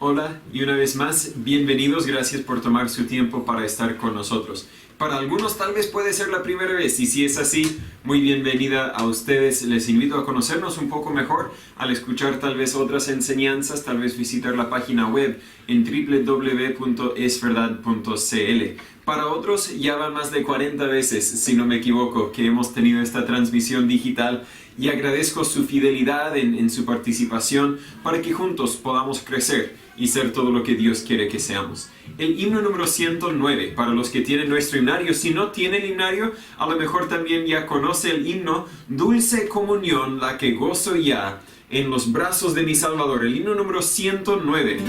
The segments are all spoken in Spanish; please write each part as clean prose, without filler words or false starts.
Hola y una vez más, bienvenidos, gracias por tomar su tiempo para estar con nosotros. Para algunos tal vez puede ser la primera vez y si es así, muy bienvenida a ustedes. Les invito a conocernos un poco mejor al escuchar tal vez otras enseñanzas, tal vez visitar la página web en www.esverdad.cl. Para otros ya van más de 40 veces, si no me equivoco, que hemos tenido esta transmisión digital y agradezco su fidelidad en su participación para que juntos podamos crecer y ser todo lo que Dios quiere que seamos. El himno número 109, para los que tienen nuestro himnario. Si no tienen himnario, a lo mejor también ya conoce el himno Dulce comunión, la que gozo ya en los brazos de mi Salvador. El himno número 109.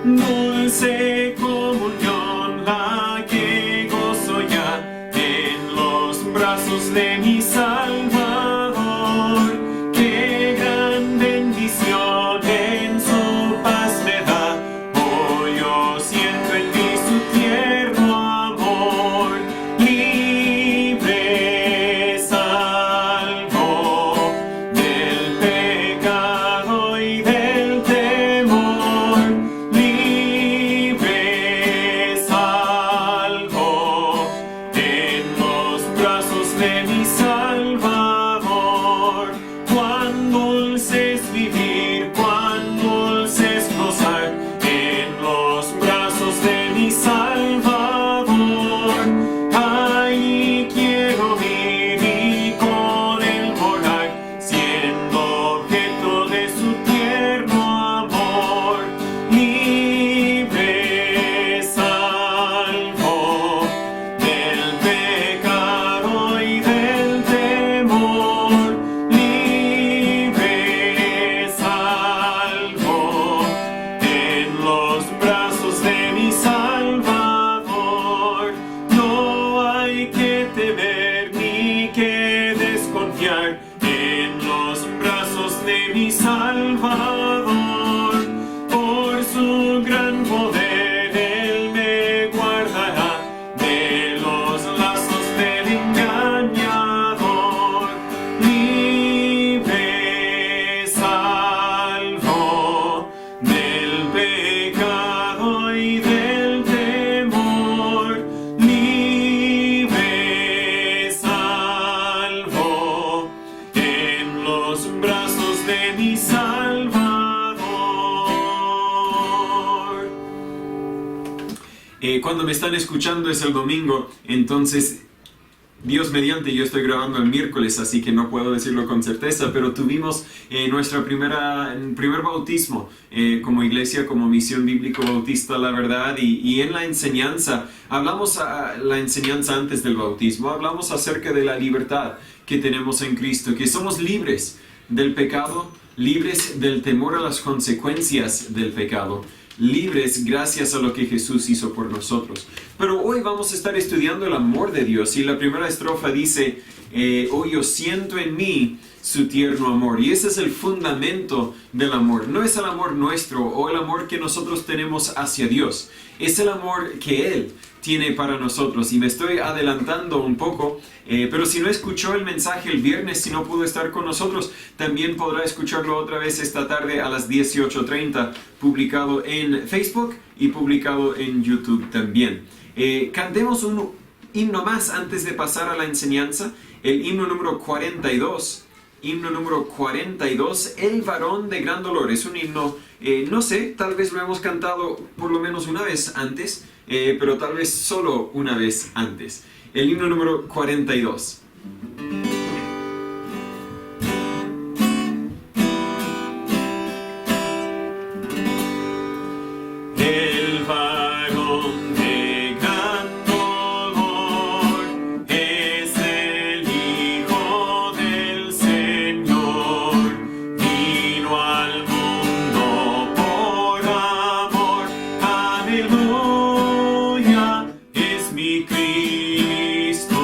Dulce comunión, la que gozo ya en los brazos de mi Salvador. Qué gran bendición en su paz me da. Hoy yo siento en mí su tierno amor. Libre, salvo del pecado y del temor. Libre, salvo en los brazos de mi Salvador. Cuán dulce es vivir, cuán dulce es gozar en los brazos de mi Salvador. Ahí quiero ir y con él volar, siendo objeto de su tierno amor. Libre, salvo del pecado y del temor. Libre, salvo en los brazos de mi Salvador. No hay que temer ni que desconfiar en los brazos de mi Salvador. Por su gran poder Él me guardará de los lazos del engañador. Libre, salvo del pecado y del temor. Libre, salvo en los brazos de mi Salvador. Cuando me están escuchando es el domingo, entonces Dios mediante, yo estoy grabando el miércoles, así que no puedo decirlo con certeza, pero tuvimos nuestro primer bautismo como iglesia, como Misión Bíblico Bautista La Verdad, y en la enseñanza, hablamos la enseñanza antes del bautismo, hablamos acerca de la libertad que tenemos en Cristo, que somos libres del pecado, libres del temor a las consecuencias del pecado, libres gracias a lo que Jesús hizo por nosotros. Pero hoy vamos a estar estudiando el amor de Dios y la primera estrofa dice, hoy yo siento en mí su tierno amor. Y ese es el fundamento del amor. No es el amor nuestro o el amor que nosotros tenemos hacia Dios. Es el amor que Él tiene para nosotros. Y me estoy adelantando un poco, pero si no escuchó el mensaje el viernes, si no pudo estar con nosotros, también podrá escucharlo otra vez esta tarde a las 18:30, publicado en Facebook y publicado en YouTube también. Cantemos un himno más antes de pasar a la enseñanza, el himno número 42. Himno número 42, El varón de gran dolor. Es un himno, no sé, tal vez lo hemos cantado por lo menos una vez antes, pero tal vez solo una vez antes. El himno número 42. El varón de gran dolor es el Hijo del Señor. Vino al mundo por amor. Aleluya, es mi Cristo.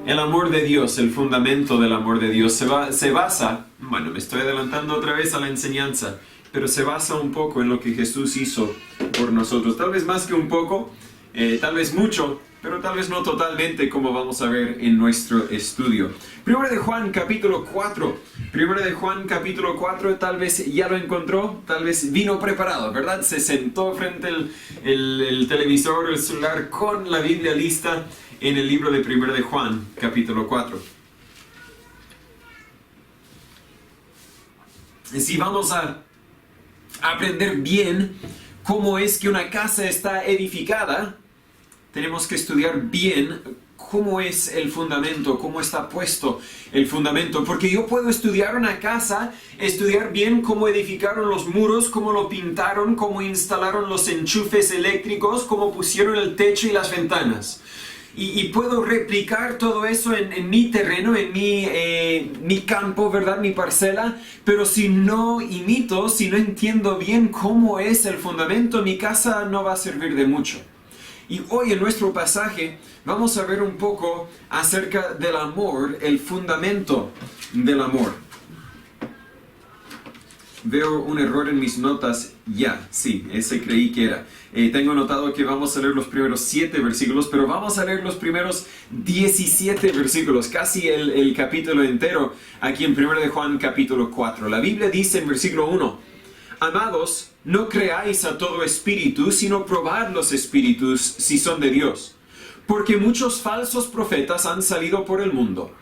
El amor de Dios, el fundamento del amor de Dios, se basa, bueno, me estoy adelantando otra vez a la enseñanza, pero se basa un poco en lo que Jesús hizo por nosotros. Tal vez más que un poco, tal vez mucho, pero tal vez no totalmente, como vamos a ver en nuestro estudio. Primera de Juan capítulo 4. Primera de Juan capítulo 4, tal vez ya lo encontró, tal vez vino preparado, ¿verdad? Se sentó frente al el televisor, el celular, con la Biblia lista en el libro de Primera de Juan capítulo 4. Si vamos a aprender bien cómo es que una casa está edificada, tenemos que estudiar bien cómo es el fundamento, cómo está puesto el fundamento. Porque yo puedo estudiar una casa, estudiar bien cómo edificaron los muros, cómo lo pintaron, cómo instalaron los enchufes eléctricos, cómo pusieron el techo y las ventanas. Y puedo replicar todo eso en mi terreno, en mi campo, ¿verdad? Mi parcela. Pero si no imito, si no entiendo bien cómo es el fundamento, mi casa no va a servir de mucho. Y hoy en nuestro pasaje vamos a ver un poco acerca del amor, el fundamento del amor. Veo un error en mis notas ya, sí, ese creí que era. Tengo notado que vamos a leer los primeros 7 versículos, pero vamos a leer los primeros 17 versículos, casi el capítulo entero, aquí en 1 de Juan capítulo 4. La Biblia dice en versículo 1, Amados, no creáis a todo espíritu, sino probad los espíritus si son de Dios. Porque muchos falsos profetas han salido por el mundo.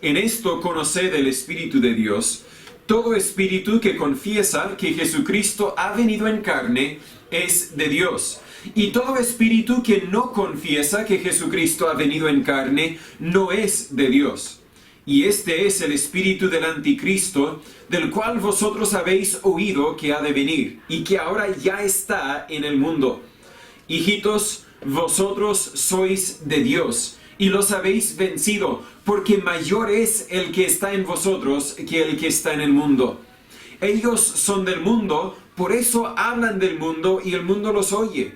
En esto conoced el Espíritu de Dios. Todo espíritu que confiesa que Jesucristo ha venido en carne es de Dios. Y todo espíritu que no confiesa que Jesucristo ha venido en carne no es de Dios. Y este es el espíritu del anticristo, del cual vosotros habéis oído que ha de venir, y que ahora ya está en el mundo. Hijitos, vosotros sois de Dios, y los habéis vencido, porque mayor es el que está en vosotros que el que está en el mundo. Ellos son del mundo, por eso hablan del mundo, y el mundo los oye.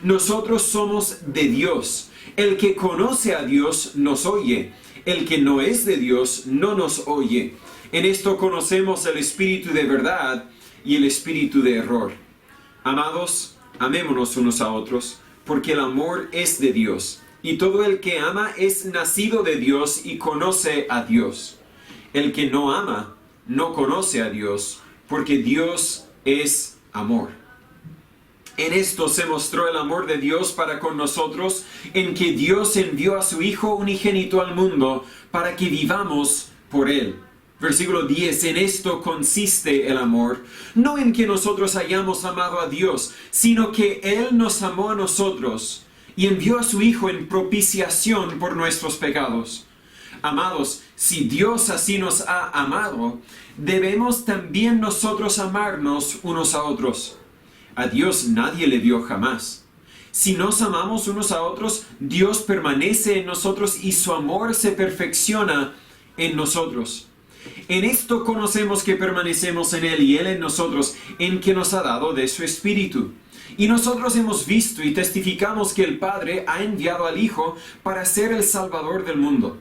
Nosotros somos de Dios. El que conoce a Dios nos oye. El que no es de Dios no nos oye. En esto conocemos el espíritu de verdad y el espíritu de error. Amados, amémonos unos a otros, porque el amor es de Dios. Y todo el que ama es nacido de Dios y conoce a Dios. El que no ama no conoce a Dios, porque Dios es amor. En esto se mostró el amor de Dios para con nosotros, en que Dios envió a su Hijo unigénito al mundo para que vivamos por Él. Versículo 10, en esto consiste el amor, no en que nosotros hayamos amado a Dios, sino que Él nos amó a nosotros y envió a su Hijo en propiciación por nuestros pecados. Amados, si Dios así nos ha amado, debemos también nosotros amarnos unos a otros. A Dios nadie le vio jamás. Si nos amamos unos a otros, Dios permanece en nosotros y su amor se perfecciona en nosotros. En esto conocemos que permanecemos en Él y Él en nosotros, en que nos ha dado de su Espíritu. Y nosotros hemos visto y testificamos que el Padre ha enviado al Hijo para ser el Salvador del mundo.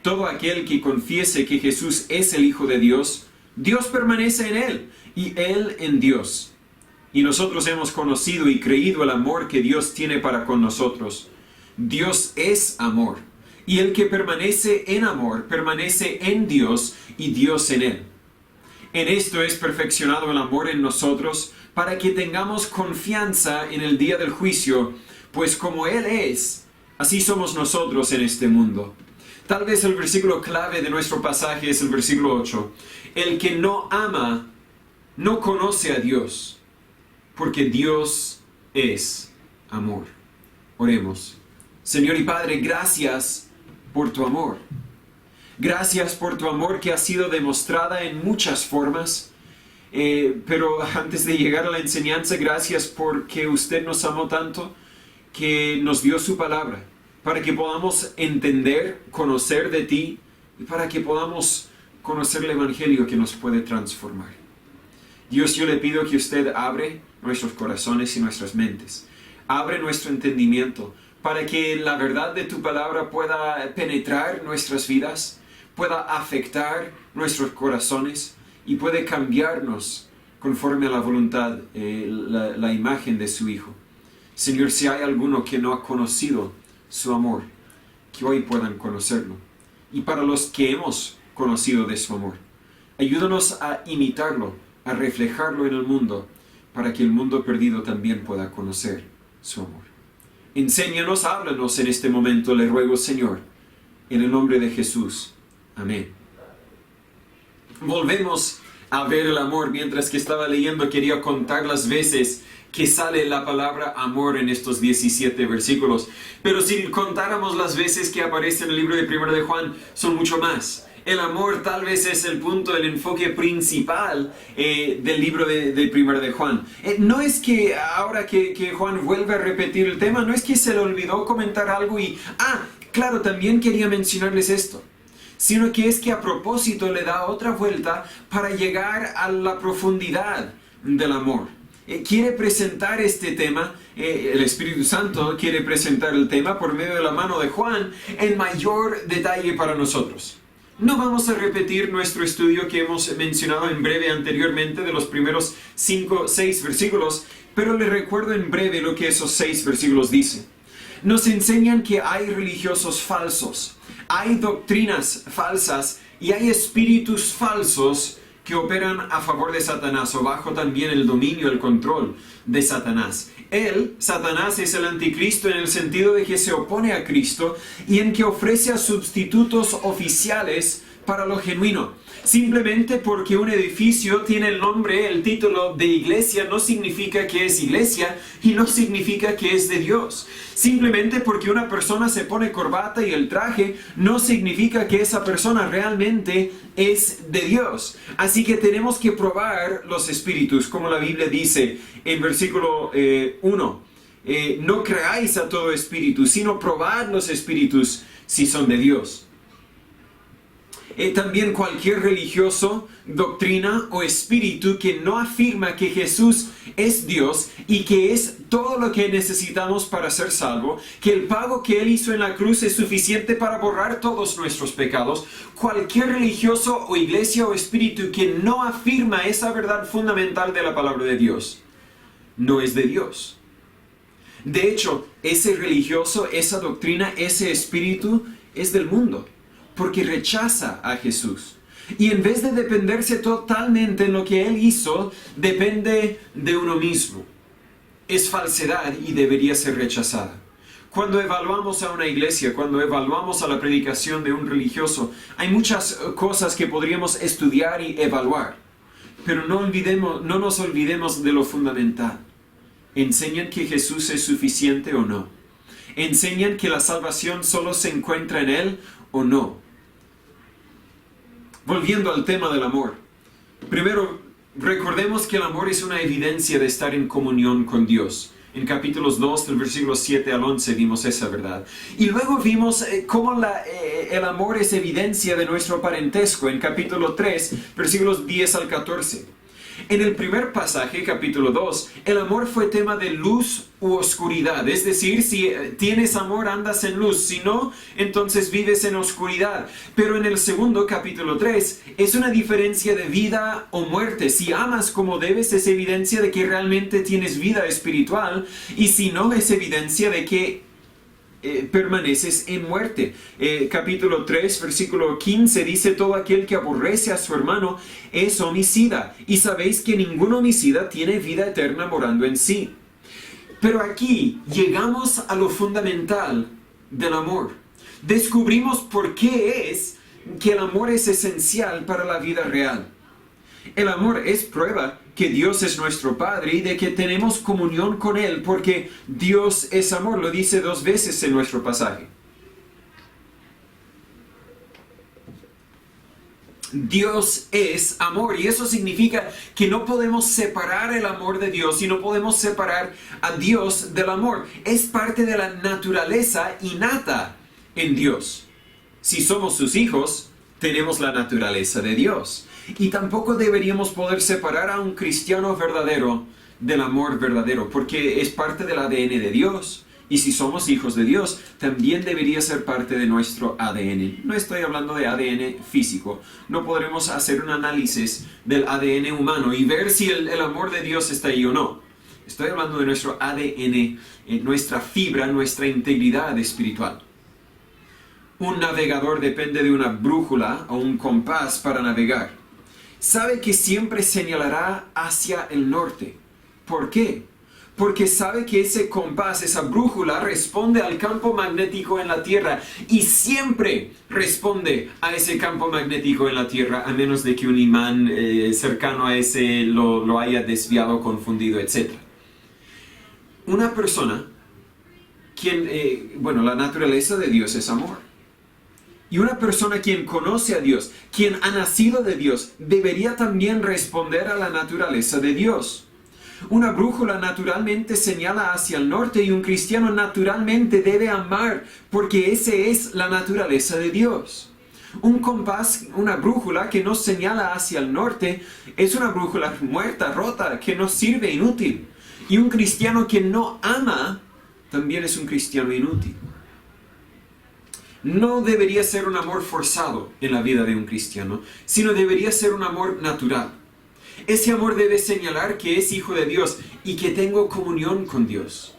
Todo aquel que confiese que Jesús es el Hijo de Dios, Dios permanece en Él y Él en Dios. Y nosotros hemos conocido y creído el amor que Dios tiene para con nosotros. Dios es amor. Y el que permanece en amor, permanece en Dios y Dios en Él. En esto es perfeccionado el amor en nosotros, para que tengamos confianza en el día del juicio, pues como Él es, así somos nosotros en este mundo. Tal vez el versículo clave de nuestro pasaje es el versículo 8. El que no ama, no conoce a Dios, porque Dios es amor. Oremos. Señor y Padre, gracias por tu amor. Gracias por tu amor que ha sido demostrada en muchas formas. Pero antes de llegar a la enseñanza, gracias porque usted nos amó tanto que nos dio su palabra, para que podamos entender, conocer de ti, y para que podamos conocer el Evangelio que nos puede transformar. Dios, yo le pido que usted abre nuestros corazones y nuestras mentes. Abre nuestro entendimiento para que la verdad de tu palabra pueda penetrar nuestras vidas, pueda afectar nuestros corazones y puede cambiarnos conforme a la voluntad, la imagen de su Hijo. Señor, si hay alguno que no ha conocido su amor, que hoy puedan conocerlo. Y para los que hemos conocido de su amor, ayúdanos a imitarlo, a reflejarlo en el mundo, para que el mundo perdido también pueda conocer su amor. Enséñanos, háblanos en este momento, le ruego, Señor, en el nombre de Jesús. Amén. Volvemos a ver el amor. Mientras que estaba leyendo, quería contar las veces que sale la palabra amor en estos 17 versículos. Pero si contáramos las veces que aparece en el libro de 1 de Juan, son mucho más. El amor tal vez es el punto, el enfoque principal del libro de 1 de Juan. No es que ahora que Juan vuelve a repetir el tema, no es que se le olvidó comentar algo y, claro, también quería mencionarles esto, sino que es que a propósito le da otra vuelta para llegar a la profundidad del amor. Quiere presentar este tema, el Espíritu Santo quiere presentar el tema por medio de la mano de Juan en mayor detalle para nosotros. No vamos a repetir nuestro estudio que hemos mencionado en breve anteriormente de los primeros 6 versículos, pero les recuerdo en breve lo que esos 6 versículos dicen. Nos enseñan que hay religiosos falsos, hay doctrinas falsas y hay espíritus falsos que operan a favor de Satanás o bajo también el dominio, el control de Satanás. Satanás, es el anticristo en el sentido de que se opone a Cristo y en que ofrece a sustitutos oficiales para lo genuino. Simplemente porque un edificio tiene el nombre, el título de iglesia, no significa que es iglesia y no significa que es de Dios. Simplemente porque una persona se pone corbata y el traje, no significa que esa persona realmente es de Dios. Así que tenemos que probar los espíritus, como la Biblia dice en versículo 1. No creáis a todo espíritu, sino probad los espíritus si son de Dios. También cualquier religioso, doctrina o espíritu que no afirma que Jesús es Dios y que es todo lo que necesitamos para ser salvo, que el pago que Él hizo en la cruz es suficiente para borrar todos nuestros pecados. Cualquier religioso o iglesia o espíritu que no afirma esa verdad fundamental de la palabra de Dios, no es de Dios. De hecho, ese religioso, esa doctrina, ese espíritu es del mundo, porque rechaza a Jesús. Y en vez de dependerse totalmente en lo que Él hizo, depende de uno mismo. Es falsedad y debería ser rechazada. Cuando evaluamos a una iglesia, cuando evaluamos a la predicación de un religioso, hay muchas cosas que podríamos estudiar y evaluar. Pero no nos olvidemos de lo fundamental. ¿Enseñan que Jesús es suficiente o no? ¿Enseñan que la salvación solo se encuentra en Él o no? Volviendo al tema del amor. Primero, recordemos que el amor es una evidencia de estar en comunión con Dios. En capítulos 2, del versículo 7 al 11, vimos esa verdad. Y luego vimos cómo el amor es evidencia de nuestro parentesco. En capítulo 3, versículos 10 al 14. En el primer pasaje, capítulo 2, el amor fue tema de luz u oscuridad. Es decir, si tienes amor, andas en luz. Si no, entonces vives en oscuridad. Pero en el segundo, capítulo 3, es una diferencia de vida o muerte. Si amas como debes, es evidencia de que realmente tienes vida espiritual. Y si no, es evidencia de que permaneces en muerte. Capítulo 3, versículo 15 dice: todo aquel que aborrece a su hermano es homicida, y sabéis que ningún homicida tiene vida eterna morando en sí. Pero aquí llegamos a lo fundamental del amor. Descubrimos por qué es que el amor es esencial para la vida real. El amor es prueba que Dios es nuestro Padre y de que tenemos comunión con Él, porque Dios es amor. Lo dice 2 veces en nuestro pasaje. Dios es amor, y eso significa que no podemos separar el amor de Dios y no podemos separar a Dios del amor. Es parte de la naturaleza innata en Dios. Si somos sus hijos, tenemos la naturaleza de Dios. Y tampoco deberíamos poder separar a un cristiano verdadero del amor verdadero, porque es parte del ADN de Dios Y si somos hijos de Dios, también debería ser parte de nuestro ADN. No estoy hablando de ADN físico. No podremos hacer un análisis del ADN humano y ver si el amor de Dios está ahí o no. Estoy hablando de nuestro ADN, nuestra fibra, nuestra integridad espiritual. Un navegador depende de una brújula o un compás para navegar. Sabe que siempre señalará hacia el norte. ¿Por qué? Porque sabe que ese compás, esa brújula, responde al campo magnético en la Tierra y siempre responde a ese campo magnético en la Tierra, a menos de que un imán cercano a ese lo haya desviado, confundido, etc. Una persona, la naturaleza de Dios es amor. Y una persona quien conoce a Dios, quien ha nacido de Dios, debería también responder a la naturaleza de Dios. Una brújula naturalmente señala hacia el norte y un cristiano naturalmente debe amar porque esa es la naturaleza de Dios. Un compás, una brújula que no señala hacia el norte es una brújula muerta, rota, que no sirve, inútil. Y un cristiano que no ama también es un cristiano inútil. No debería ser un amor forzado en la vida de un cristiano, sino debería ser un amor natural. Ese amor debe señalar que es hijo de Dios y que tengo comunión con Dios.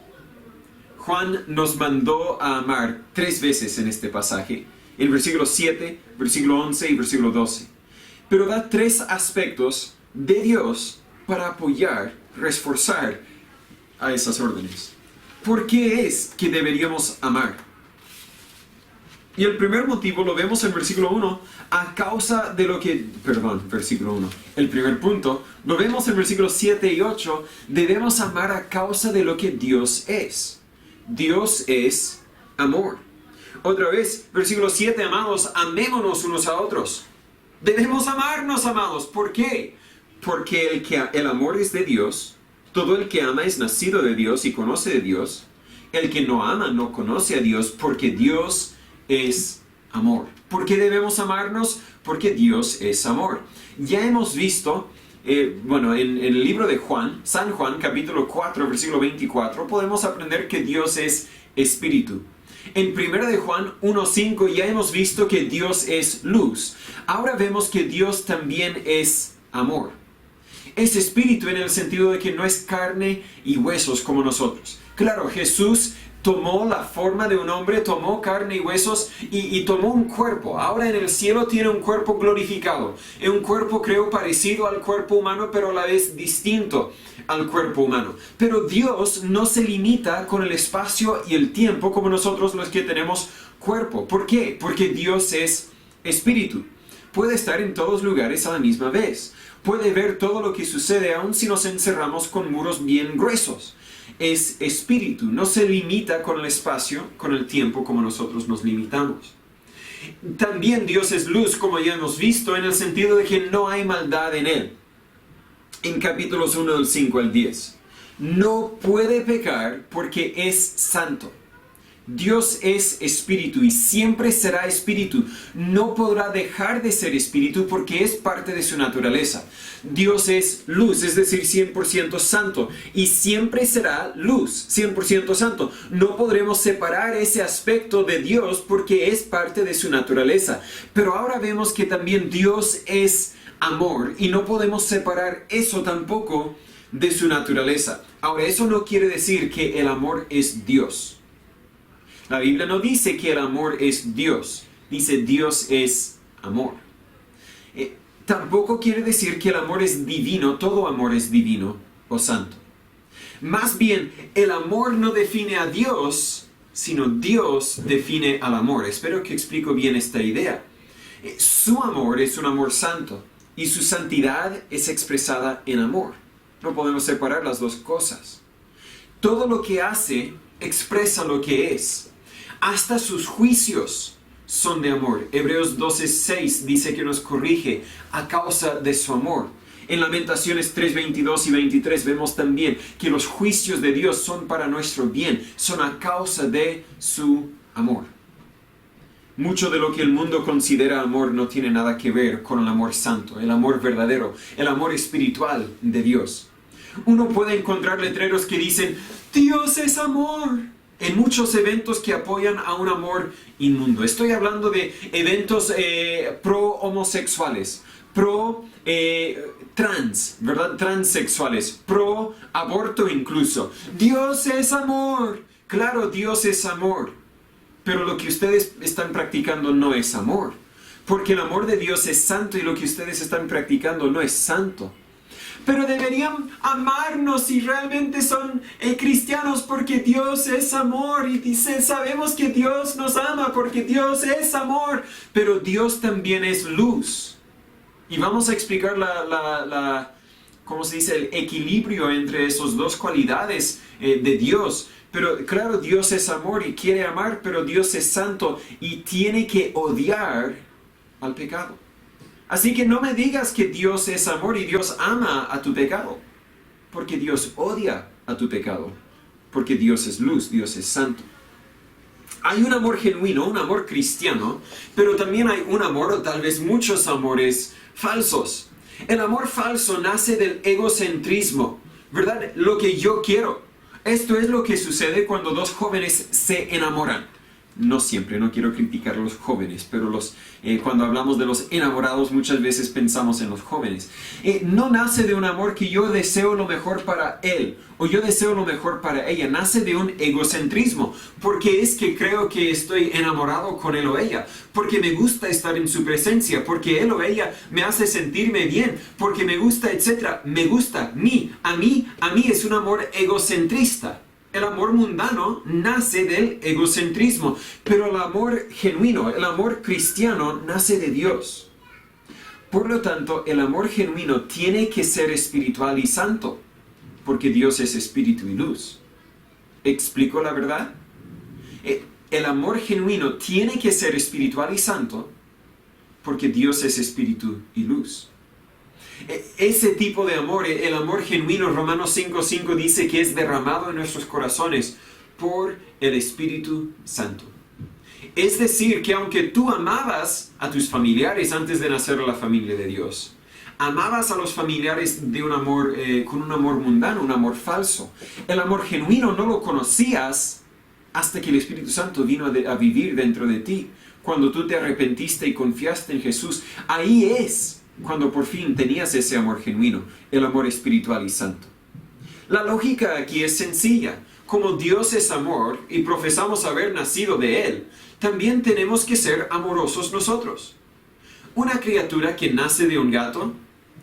Juan nos mandó a amar 3 veces en este pasaje, el versículo 7, versículo 11 y versículo 12. Pero da 3 aspectos de Dios para apoyar, reforzar a esas órdenes. ¿Por qué es que deberíamos amar? Y el primer motivo lo vemos en versículo 1, versículo 1. El primer punto lo vemos en versículos 7 y 8, debemos amar a causa de lo que Dios es. Dios es amor. Otra vez, versículo 7, amados, amémonos unos a otros. Debemos amarnos, amados. ¿Por qué? Porque el amor es de Dios. Todo el que ama es nacido de Dios y conoce de Dios. El que no ama no conoce a Dios porque Dios es amor. ¿Por qué debemos amarnos? Porque Dios es amor. Ya hemos visto, en el libro de Juan, San Juan, capítulo 4, versículo 24, podemos aprender que Dios es espíritu. En 1 de Juan 1:5 ya hemos visto que Dios es luz. Ahora vemos que Dios también es amor. Es espíritu en el sentido de que no es carne y huesos como nosotros. Claro, Jesús tomó la forma de un hombre, tomó carne y huesos y tomó un cuerpo. Ahora en el cielo tiene un cuerpo glorificado. Es un cuerpo, creo, parecido al cuerpo humano, pero a la vez distinto al cuerpo humano. Pero Dios no se limita con el espacio y el tiempo como nosotros los que tenemos cuerpo. ¿Por qué? Porque Dios es espíritu. Puede estar en todos lugares a la misma vez. Puede ver todo lo que sucede aun si nos encerramos con muros bien gruesos. Es espíritu, no se limita con el espacio, con el tiempo como nosotros nos limitamos. También Dios es luz, como ya hemos visto, en el sentido de que no hay maldad en Él. En capítulos 1 del 5 al 10. No puede pecar porque es santo. Dios es espíritu y siempre será espíritu. No podrá dejar de ser espíritu porque es parte de su naturaleza. Dios es luz, es decir, 100% santo. Y siempre será luz, 100% santo. No podremos separar ese aspecto de Dios porque es parte de su naturaleza. Pero ahora vemos que también Dios es amor y no podemos separar eso tampoco de su naturaleza. Ahora, eso no quiere decir que el amor es Dios. La Biblia no dice que el amor es Dios, dice Dios es amor. Tampoco quiere decir que el amor es divino, todo amor es divino o santo. Más bien, el amor no define a Dios, sino Dios define al amor. Espero que explico bien esta idea. Su amor es un amor santo y su santidad es expresada en amor. No podemos separar las dos cosas. Todo lo que hace expresa lo que es. Hasta sus juicios son de amor. Hebreos 12:6 dice que nos corrige a causa de su amor. En Lamentaciones 3:22 y 23 vemos también que los juicios de Dios son para nuestro bien, son a causa de su amor. Mucho de lo que el mundo considera amor no tiene nada que ver con el amor santo, el amor verdadero, el amor espiritual de Dios. Uno puede encontrar letreros que dicen, Dios es amor. en muchos eventos que apoyan a un amor inmundo. Estoy hablando de eventos pro homosexuales, pro trans, ¿verdad? Transexuales, pro aborto incluso. Dios es amor. Claro, Dios es amor. Pero lo que ustedes están practicando no es amor. Porque el amor de Dios es santo y lo que ustedes están practicando no es santo. Pero deberían amarnos si realmente son cristianos porque Dios es amor. Y dice, sabemos que Dios nos ama porque Dios es amor. Pero Dios también es luz. Y vamos a explicar ¿cómo se dice? El equilibrio entre esas dos cualidades de Dios. Pero claro, Dios es amor y quiere amar, pero Dios es santo y tiene que odiar al pecado. Así que no me digas que Dios es amor y Dios ama a tu pecado, porque Dios odia a tu pecado, porque Dios es luz, Dios es santo. Hay un amor genuino, un amor cristiano, pero también hay un amor, o tal vez muchos amores falsos. El amor falso nace del egocentrismo, ¿verdad? Lo que yo quiero. Esto es lo que sucede cuando dos jóvenes se enamoran. No siempre, no quiero criticar a los jóvenes, pero cuando hablamos de los enamorados muchas veces pensamos en los jóvenes. No nace de un amor que yo deseo lo mejor para él o yo deseo lo mejor para ella. Nace de un egocentrismo, porque es que creo que estoy enamorado con él o ella, porque me gusta estar en su presencia, porque él o ella me hace sentirme bien, porque me gusta, etc. Me gusta, a mí es un amor egocentrista. El amor mundano nace del egocentrismo, pero el amor genuino, el amor cristiano, nace de Dios. Por lo tanto, el amor genuino tiene que ser espiritual y santo, porque Dios es espíritu y luz. ¿Explico la verdad? El amor genuino tiene que ser espiritual y santo, porque Dios es espíritu y luz. Ese tipo de amor, el amor genuino, Romanos 5:5 dice que es derramado en nuestros corazones por el Espíritu Santo. Es decir, que aunque tú amabas a tus familiares antes de nacer a la familia de Dios, amabas a los familiares de un amor, con un amor mundano, un amor falso, el amor genuino no lo conocías hasta que el Espíritu Santo vino a vivir dentro de ti. Cuando tú te arrepentiste y confiaste en Jesús, ahí es cuando por fin tenías ese amor genuino, el amor espiritual y santo. La lógica aquí es sencilla. Como Dios es amor y profesamos haber nacido de Él, también tenemos que ser amorosos nosotros. Una criatura que nace de un gato,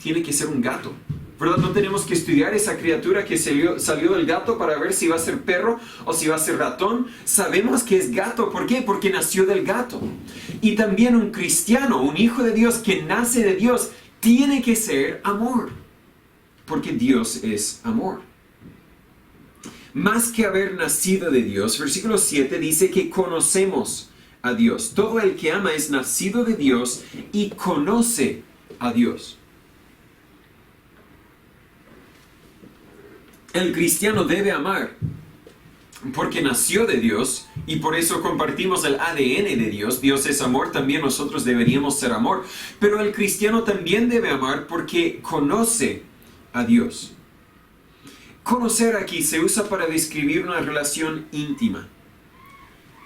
tiene que ser un gato, ¿verdad? No tenemos que estudiar esa criatura que salió del gato para ver si va a ser perro o si va a ser ratón. Sabemos que es gato. ¿Por qué? Porque nació del gato. Y también un cristiano, un hijo de Dios que nace de Dios, tiene que ser amor. Porque Dios es amor. Más que haber nacido de Dios, versículo 7 dice que conocemos a Dios. Todo el que ama es nacido de Dios y conoce a Dios. El cristiano debe amar porque nació de Dios y por eso compartimos el ADN de Dios. Dios es amor, también nosotros deberíamos ser amor. Pero el cristiano también debe amar porque conoce a Dios. Conocer aquí se usa para describir una relación íntima.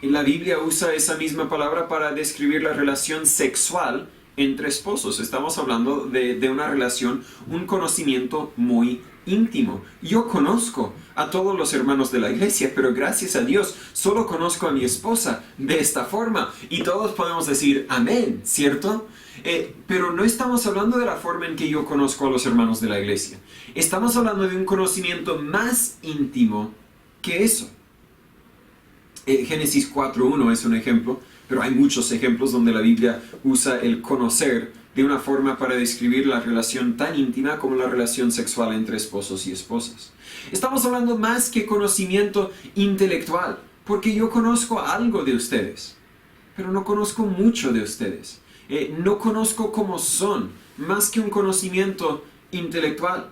En la Biblia usa esa misma palabra para describir la relación sexual entre esposos. Estamos hablando de una relación, un conocimiento muy íntimo. Yo conozco a todos los hermanos de la iglesia, pero gracias a Dios solo conozco a mi esposa de esta forma. Y todos podemos decir amén, ¿cierto? Pero no estamos hablando de la forma en que yo conozco a los hermanos de la iglesia. Estamos hablando de un conocimiento más íntimo que eso. Génesis 4:1 es un ejemplo, pero hay muchos ejemplos donde la Biblia usa el conocer de una forma para describir la relación tan íntima como la relación sexual entre esposos y esposas. Estamos hablando más que conocimiento intelectual, porque yo conozco algo de ustedes, pero no conozco mucho de ustedes. No conozco cómo son, más que un conocimiento intelectual.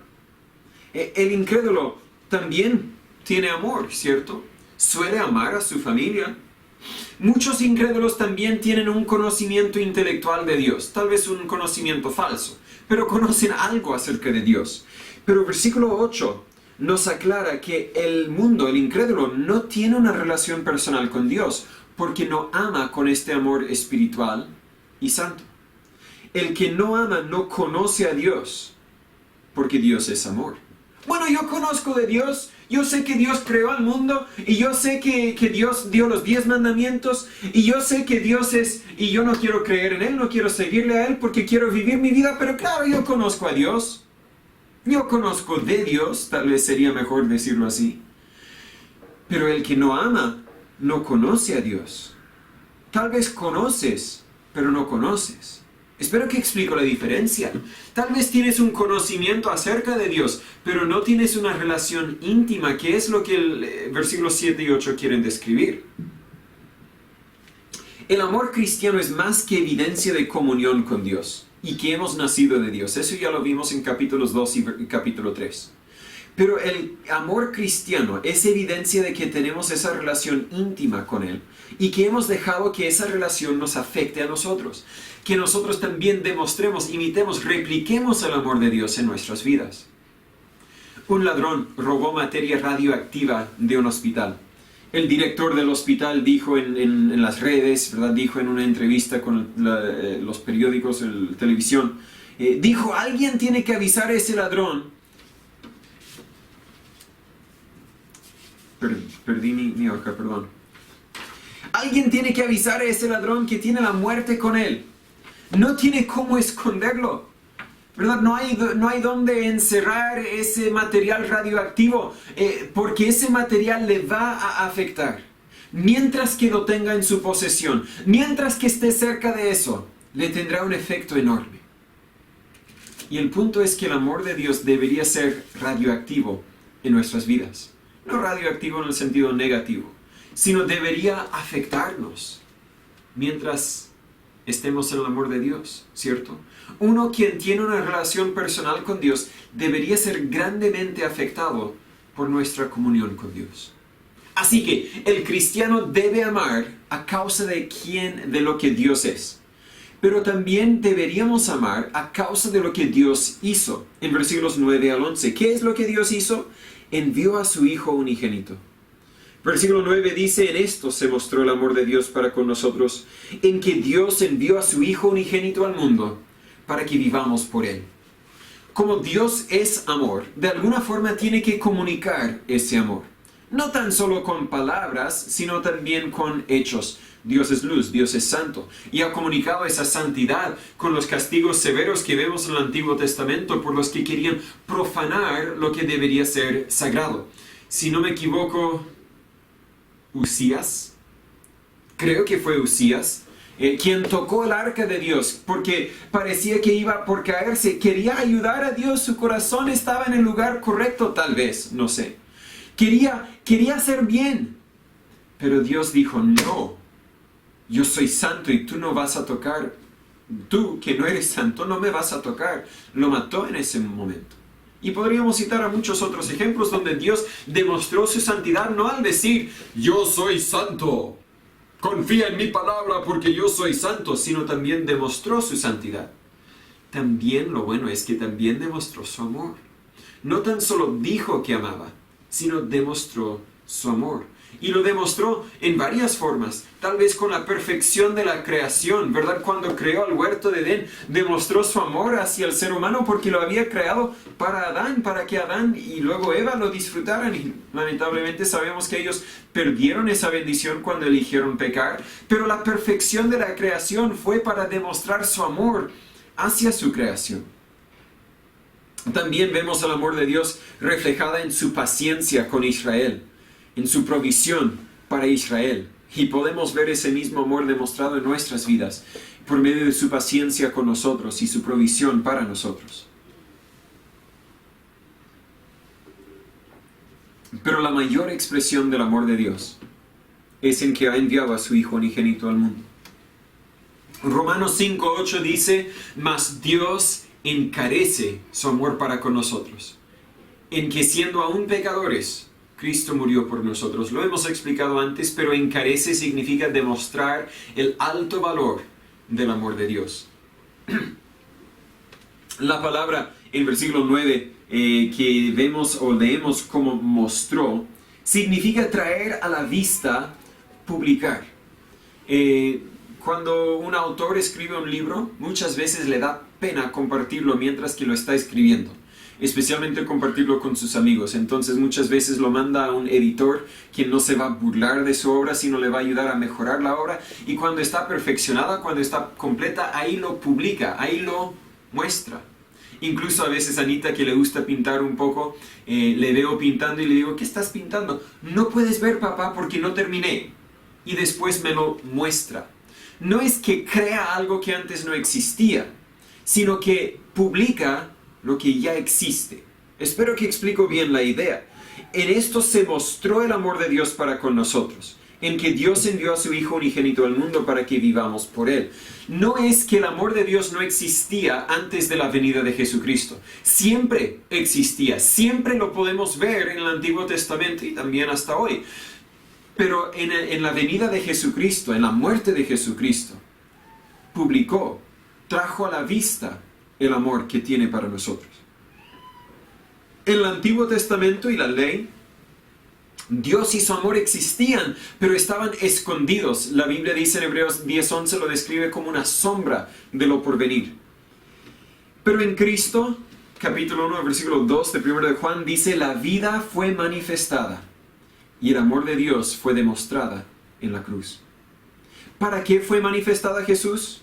El incrédulo también tiene amor, ¿cierto? Suele amar a su familia. Muchos incrédulos también tienen un conocimiento intelectual de Dios, tal vez un conocimiento falso, pero conocen algo acerca de Dios. Pero versículo 8 nos aclara que el mundo, el incrédulo, no tiene una relación personal con Dios, porque no ama con este amor espiritual y santo. El que no ama no conoce a Dios, porque Dios es amor. Bueno, yo conozco de Dios, yo sé que Dios creó al mundo, y yo sé que Dios dio los 10 mandamientos, y yo sé que Dios es, y yo no quiero creer en Él, no quiero seguirle a Él porque quiero vivir mi vida, pero claro, yo conozco a Dios. Yo conozco de Dios, tal vez sería mejor decirlo así. Pero el que no ama, no conoce a Dios. Tal vez conoces, pero no conoces. Espero que explico la diferencia. Tal vez tienes un conocimiento acerca de Dios, pero no tienes una relación íntima, que es lo que el versículos 7 y 8 quieren describir. El amor cristiano es más que evidencia de comunión con Dios y que hemos nacido de Dios. Eso ya lo vimos en capítulos 2 y capítulo 3. Pero el amor cristiano es evidencia de que tenemos esa relación íntima con Él y que hemos dejado que esa relación nos afecte a nosotros. Que nosotros también demostremos, imitemos, repliquemos el amor de Dios en nuestras vidas. Un ladrón robó materia radioactiva de un hospital. El director del hospital dijo en las redes, ¿verdad? Dijo en una entrevista con los periódicos, la televisión, dijo, alguien tiene que avisar a ese ladrón. Perdí mi hoja, perdón. Alguien tiene que avisar a ese ladrón que tiene la muerte con él. No tiene cómo esconderlo, ¿verdad? No hay dónde encerrar ese material radioactivo, porque ese material le va a afectar. Mientras que lo tenga en su posesión, mientras que esté cerca de eso, le tendrá un efecto enorme. Y el punto es que el amor de Dios debería ser radioactivo en nuestras vidas. No radioactivo en el sentido negativo, sino debería afectarnos mientras estemos en el amor de Dios, ¿cierto? Uno quien tiene una relación personal con Dios debería ser grandemente afectado por nuestra comunión con Dios. Así que el cristiano debe amar a causa de lo que Dios es. Pero también deberíamos amar a causa de lo que Dios hizo. En versículos 9 al 11, ¿qué es lo que Dios hizo? Envió a su Hijo unigénito. Versículo 9 dice, en esto se mostró el amor de Dios para con nosotros, en que Dios envió a su Hijo unigénito al mundo, para que vivamos por Él. Como Dios es amor, de alguna forma tiene que comunicar ese amor. No tan solo con palabras, sino también con hechos. Dios es luz, Dios es santo, y ha comunicado esa santidad con los castigos severos que vemos en el Antiguo Testamento por los que querían profanar lo que debería ser sagrado. Si no me equivoco, Usías, creo que fue Usías, quien tocó el arca de Dios, porque parecía que iba por caerse, quería ayudar a Dios, su corazón estaba en el lugar correcto, tal vez, no sé. Quería hacer bien, pero Dios dijo, no. Yo soy santo y tú no vas a tocar. Tú, que no eres santo, no me vas a tocar. Lo mató en ese momento. Y podríamos citar a muchos otros ejemplos donde Dios demostró su santidad, no al decir, yo soy santo, confía en mi palabra porque yo soy santo, sino también demostró su santidad. También lo bueno es que también demostró su amor. No tan solo dijo que amaba, sino demostró su amor. Y lo demostró en varias formas, tal vez con la perfección de la creación, ¿verdad? Cuando creó el huerto de Edén, demostró su amor hacia el ser humano porque lo había creado para Adán, para que Adán y luego Eva lo disfrutaran. Y lamentablemente sabemos que ellos perdieron esa bendición cuando eligieron pecar, pero la perfección de la creación fue para demostrar su amor hacia su creación. También vemos el amor de Dios reflejada en su paciencia con Israel, en su provisión para Israel. Y podemos ver ese mismo amor demostrado en nuestras vidas por medio de su paciencia con nosotros y su provisión para nosotros. Pero la mayor expresión del amor de Dios es en que ha enviado a su Hijo unigénito al mundo. Romanos 5:8 dice, mas Dios encarece su amor para con nosotros, en que siendo aún pecadores, Cristo murió por nosotros. Lo hemos explicado antes, pero encarece significa demostrar el alto valor del amor de Dios. La palabra en versículo 9 que vemos o leemos como mostró, significa traer a la vista, publicar. Cuando un autor escribe un libro, muchas veces le da pena compartirlo mientras que lo está escribiendo, especialmente compartirlo con sus amigos. Entonces muchas veces lo manda a un editor quien no se va a burlar de su obra, sino le va a ayudar a mejorar la obra, y cuando está perfeccionada, cuando está completa, ahí lo publica, ahí lo muestra. Incluso a veces a Anita, que le gusta pintar un poco, le veo pintando y le digo, ¿qué estás pintando? No puedes ver, papá, porque no terminé. Y después me lo muestra. No es que crea algo que antes no existía, sino que publica lo que ya existe. Espero que explico bien la idea. En esto se mostró el amor de Dios para con nosotros, en que Dios envió a su Hijo unigénito al mundo para que vivamos por Él. No es que el amor de Dios no existía antes de la venida de Jesucristo. Siempre existía, siempre lo podemos ver en el Antiguo Testamento y también hasta hoy. Pero en la venida de Jesucristo, en la muerte de Jesucristo, publicó, trajo a la vista el amor que tiene para nosotros. En el Antiguo Testamento y la ley, Dios y su amor existían, pero estaban escondidos. La Biblia dice en Hebreos 10:11, lo describe como una sombra de lo porvenir. Pero en Cristo, capítulo 1, versículo 2 de 1 de Juan, dice, la vida fue manifestada y el amor de Dios fue demostrada en la cruz. ¿Para qué fue manifestada Jesús?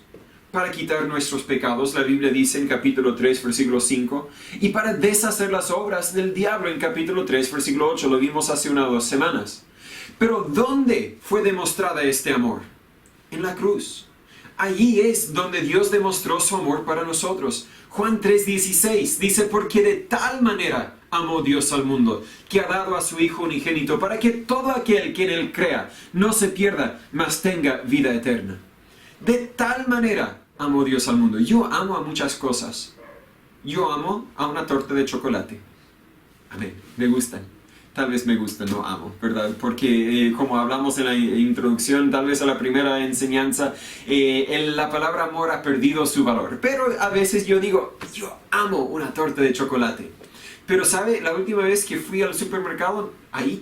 Para quitar nuestros pecados, la Biblia dice en capítulo 3, versículo 5, y para deshacer las obras del diablo en capítulo 3, versículo 8, lo vimos hace 1 o 2 semanas. Pero ¿dónde fue demostrada este amor? En la cruz. Allí es donde Dios demostró su amor para nosotros. Juan 3:16 dice, porque de tal manera amó Dios al mundo, que ha dado a su Hijo unigénito, para que todo aquel que en Él crea no se pierda, mas tenga vida eterna. De tal manera amó Dios al mundo. Yo amo a muchas cosas. Yo amo a una torta de chocolate. Amén. Me gustan. Tal vez me gustan, no amo, ¿verdad? Porque como hablamos en la introducción, tal vez a la primera enseñanza, la palabra amor ha perdido su valor. Pero a veces yo digo, yo amo una torta de chocolate. Pero ¿sabe? La última vez que fui al supermercado, ahí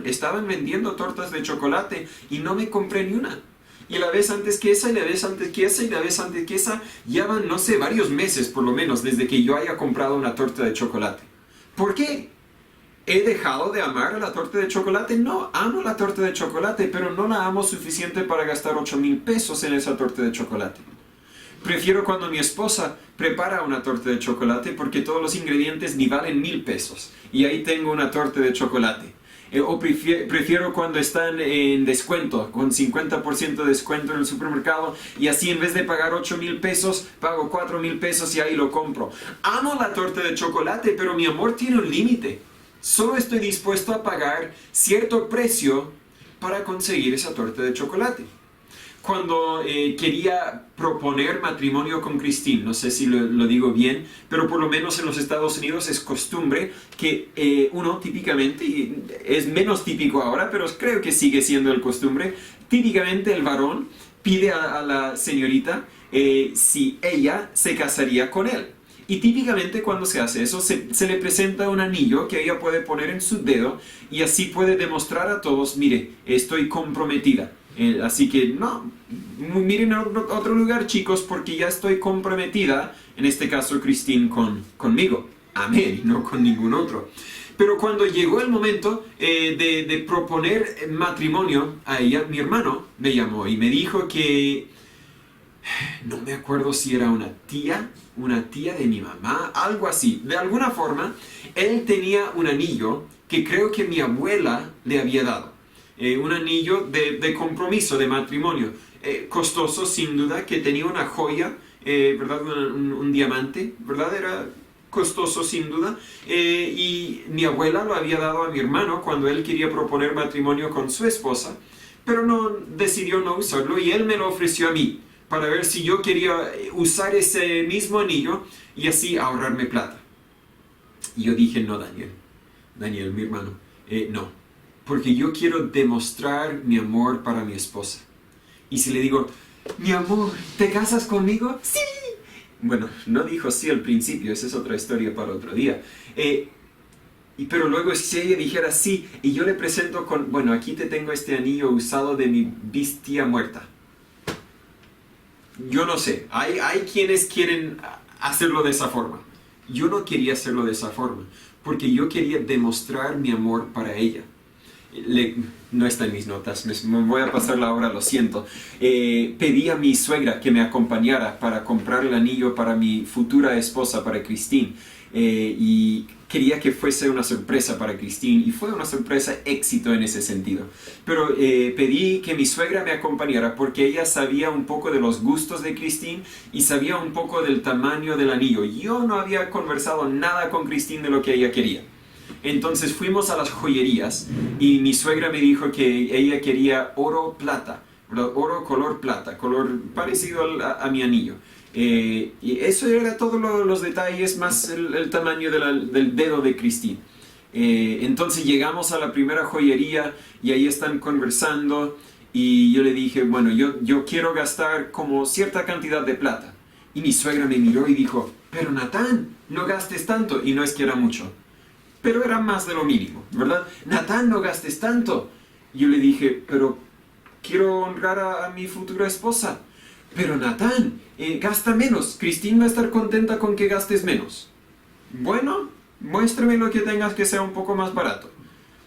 estaban vendiendo tortas de chocolate y no me compré ni una. Y la vez antes que esa, y la vez antes que esa, y la vez antes que esa, ya van, no sé, varios meses por lo menos, desde que yo haya comprado una torta de chocolate. ¿Por qué? ¿He dejado de amar a la torta de chocolate? No, amo la torta de chocolate, pero no la amo suficiente para gastar 8,000 pesos en esa torta de chocolate. Prefiero cuando mi esposa prepara una torta de chocolate porque todos los ingredientes ni valen 1,000 pesos. Y ahí tengo una torta de chocolate. O prefiero cuando están en descuento, con 50% de descuento en el supermercado, y así en vez de pagar 8,000 pesos, pago 4,000 pesos y ahí lo compro. Amo la torta de chocolate, pero mi amor tiene un límite. Solo estoy dispuesto a pagar cierto precio para conseguir esa torta de chocolate. Cuando quería proponer matrimonio con Christine, no sé si lo digo bien, pero por lo menos en los Estados Unidos es costumbre que uno típicamente, y es menos típico ahora, pero creo que sigue siendo el costumbre, típicamente el varón pide a la señorita si ella se casaría con él. Y típicamente cuando se hace eso, se le presenta un anillo que ella puede poner en su dedo y así puede demostrar a todos, mire, estoy comprometida. Así que no, miren a otro lugar, chicos, porque ya estoy comprometida, en este caso Christine conmigo. Amén, no con ningún otro. Pero cuando llegó el momento de proponer matrimonio a ella, mi hermano me llamó y me dijo que, no me acuerdo si era una tía de mi mamá, algo así. De alguna forma, él tenía un anillo que creo que mi abuela le había dado. Un anillo de compromiso, de matrimonio, costoso sin duda, que tenía una joya, ¿verdad? Un diamante, ¿verdad? Era costoso sin duda, y mi abuela lo había dado a mi hermano cuando él quería proponer matrimonio con su esposa, pero decidió no usarlo y él me lo ofreció a mí, para ver si yo quería usar ese mismo anillo y así ahorrarme plata. Y yo dije, no, Daniel, mi hermano, no. Porque yo quiero demostrar mi amor para mi esposa. Y si le digo, mi amor, ¿te casas conmigo? Sí. bueno, no dijo sí al principio, esa es otra historia para otro día. Pero luego si ella dijera sí, y yo le presento con, bueno, aquí te tengo este anillo usado de mi bestia muerta. Yo no sé, hay quienes quieren hacerlo de esa forma. Yo no quería hacerlo de esa forma, porque yo quería demostrar mi amor para ella. No está en mis notas, me voy a pasar la hora, lo siento. Pedí a mi suegra que me acompañara para comprar el anillo para mi futura esposa, para Christine. Y quería que fuese una sorpresa para Christine, y fue una sorpresa éxito en ese sentido. Pero pedí que mi suegra me acompañara porque ella sabía un poco de los gustos de Christine y sabía un poco del tamaño del anillo. Yo no había conversado nada con Christine de lo que ella quería. Entonces fuimos a las joyerías y mi suegra me dijo que ella quería oro plata, ¿verdad? Oro color plata, color parecido a mi anillo. Y eso era todos los detalles, más el tamaño del dedo de Christine. Entonces llegamos a la primera joyería y ahí están conversando y yo le dije, bueno, yo quiero gastar como cierta cantidad de plata. Y mi suegra me miró y dijo, pero Natán, no gastes tanto. Y no es que era mucho, pero era más de lo mínimo, ¿verdad? Natán, no gastes tanto. Yo le dije, pero quiero honrar a mi futura esposa. Pero Natán, gasta menos. Christine va a estar contenta con que gastes menos. Bueno, muéstrame lo que tengas que sea un poco más barato.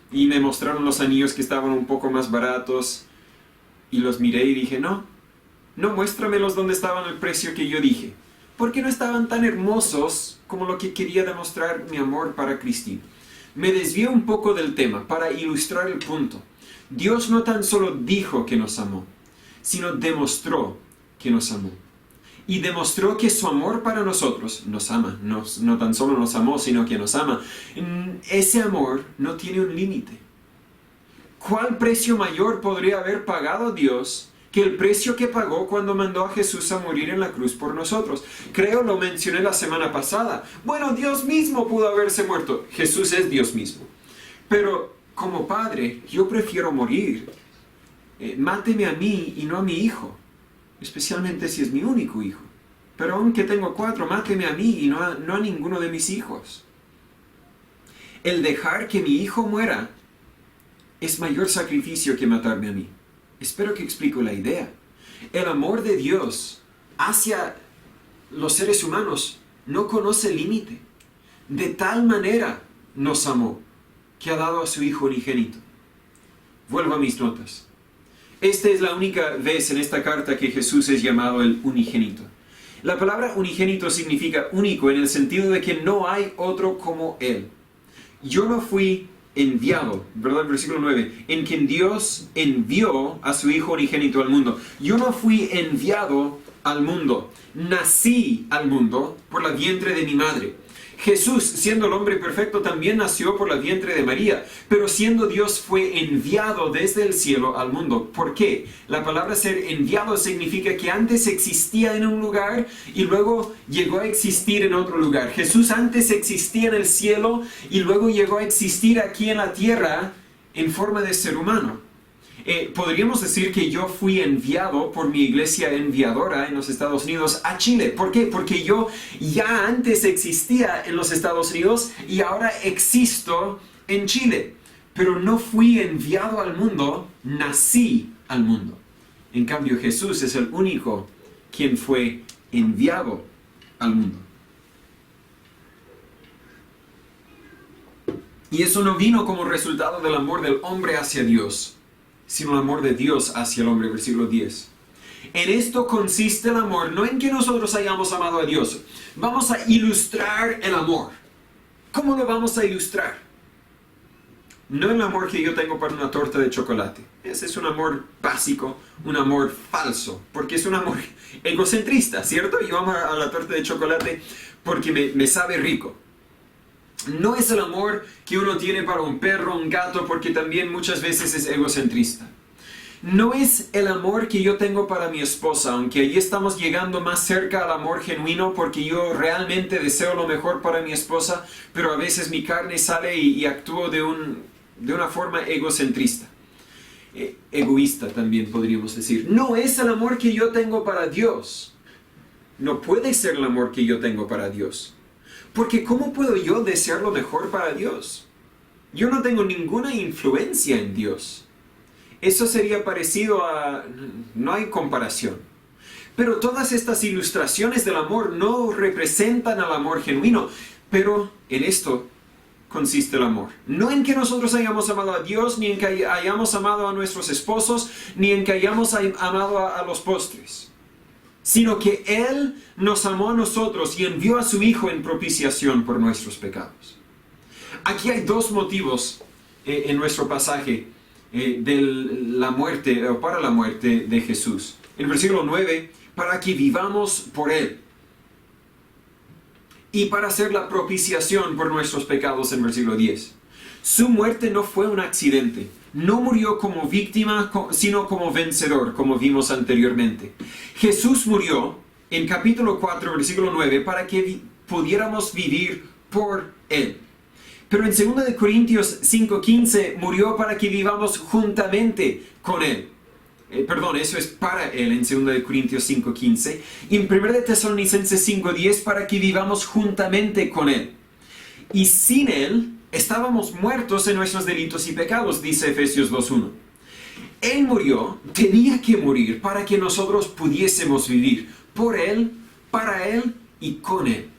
Y me mostraron los anillos que estaban un poco más baratos. Y los miré y dije, no, muéstramelos donde estaban el precio que yo dije. Porque no estaban tan hermosos como lo que quería demostrar mi amor para Christine. Me desvié un poco del tema para ilustrar el punto. Dios no tan solo dijo que nos amó, sino demostró que nos amó. Y demostró que su amor para nosotros nos ama. No tan solo nos amó, sino que nos ama. Ese amor no tiene un límite. ¿Cuál precio mayor podría haber pagado Dios que el precio que pagó cuando mandó a Jesús a morir en la cruz por nosotros? Creo lo mencioné la semana pasada. Bueno, Dios mismo pudo haberse muerto. Jesús es Dios mismo. Pero como padre, yo prefiero morir. Máteme a mí y no a mi hijo. Especialmente si es mi único hijo. Pero aunque tengo 4, máteme a mí y no a ninguno de mis hijos. El dejar que mi hijo muera es mayor sacrificio que matarme a mí. Espero que explico la idea. El amor de Dios hacia los seres humanos no conoce límite. De tal manera nos amó que ha dado a su Hijo unigénito. Vuelvo a mis notas. Esta es la única vez en esta carta que Jesús es llamado el unigénito. La palabra unigénito significa único en el sentido de que no hay otro como Él. Yo no fui enviado, ¿verdad? Versículo 9, en quien Dios envió a su Hijo unigénito al mundo. Yo no fui enviado al mundo, nací al mundo por la vientre de mi madre. Jesús, siendo el hombre perfecto, también nació por la vientre de María, pero siendo Dios fue enviado desde el cielo al mundo. ¿Por qué? La palabra ser enviado significa que antes existía en un lugar y luego llegó a existir en otro lugar. Jesús antes existía en el cielo y luego llegó a existir aquí en la tierra en forma de ser humano. Podríamos decir que yo fui enviado por mi iglesia enviadora en los Estados Unidos a Chile. ¿Por qué? Porque yo ya antes existía en los Estados Unidos y ahora existo en Chile. Pero no fui enviado al mundo, nací al mundo. En cambio, Jesús es el único quien fue enviado al mundo. Y eso no vino como resultado del amor del hombre hacia Dios, sino el amor de Dios hacia el hombre, versículo 10. En esto consiste el amor, no en que nosotros hayamos amado a Dios. Vamos a ilustrar el amor. ¿Cómo lo vamos a ilustrar? No el amor que yo tengo para una torta de chocolate. Ese es un amor básico, un amor falso, porque es un amor egocentrista, ¿cierto? Yo amo a la torta de chocolate porque me sabe rico. No es el amor que uno tiene para un perro, un gato, porque también muchas veces es egocentrista. No es el amor que yo tengo para mi esposa, aunque allí estamos llegando más cerca al amor genuino porque yo realmente deseo lo mejor para mi esposa, pero a veces mi carne sale y actúo de una forma egocentrista. Egoísta también podríamos decir. No es el amor que yo tengo para Dios. no puede ser el amor que yo tengo para Dios. Porque ¿cómo puedo yo desear lo mejor para Dios? Yo no tengo ninguna influencia en Dios. Eso sería parecido a... no hay comparación. Pero todas estas ilustraciones del amor no representan al amor genuino. Pero en esto consiste el amor. No en que nosotros hayamos amado a Dios, ni en que hayamos amado a nuestros esposos, ni en que hayamos amado a los postres, sino que Él nos amó a nosotros y envió a su Hijo en propiciación por nuestros pecados. Aquí hay dos motivos en nuestro pasaje de la muerte, o para la muerte de Jesús. En el versículo 9, para que vivamos por Él. Y para hacer la propiciación por nuestros pecados en versículo 10. Su muerte no fue un accidente. No murió como víctima, sino como vencedor, como vimos anteriormente. Jesús murió en capítulo 4, versículo 9, para que pudiéramos vivir por Él. Pero en 2 Corintios 5:15 murió para que vivamos juntamente con Él. Eso es para Él en 2 Corintios 5:15. Y en 1 Tesalonicenses 5:10 para que vivamos juntamente con Él. Y sin Él estábamos muertos en nuestros delitos y pecados, dice Efesios 2:1. Él murió, tenía que morir para que nosotros pudiésemos vivir por Él, para Él y con Él.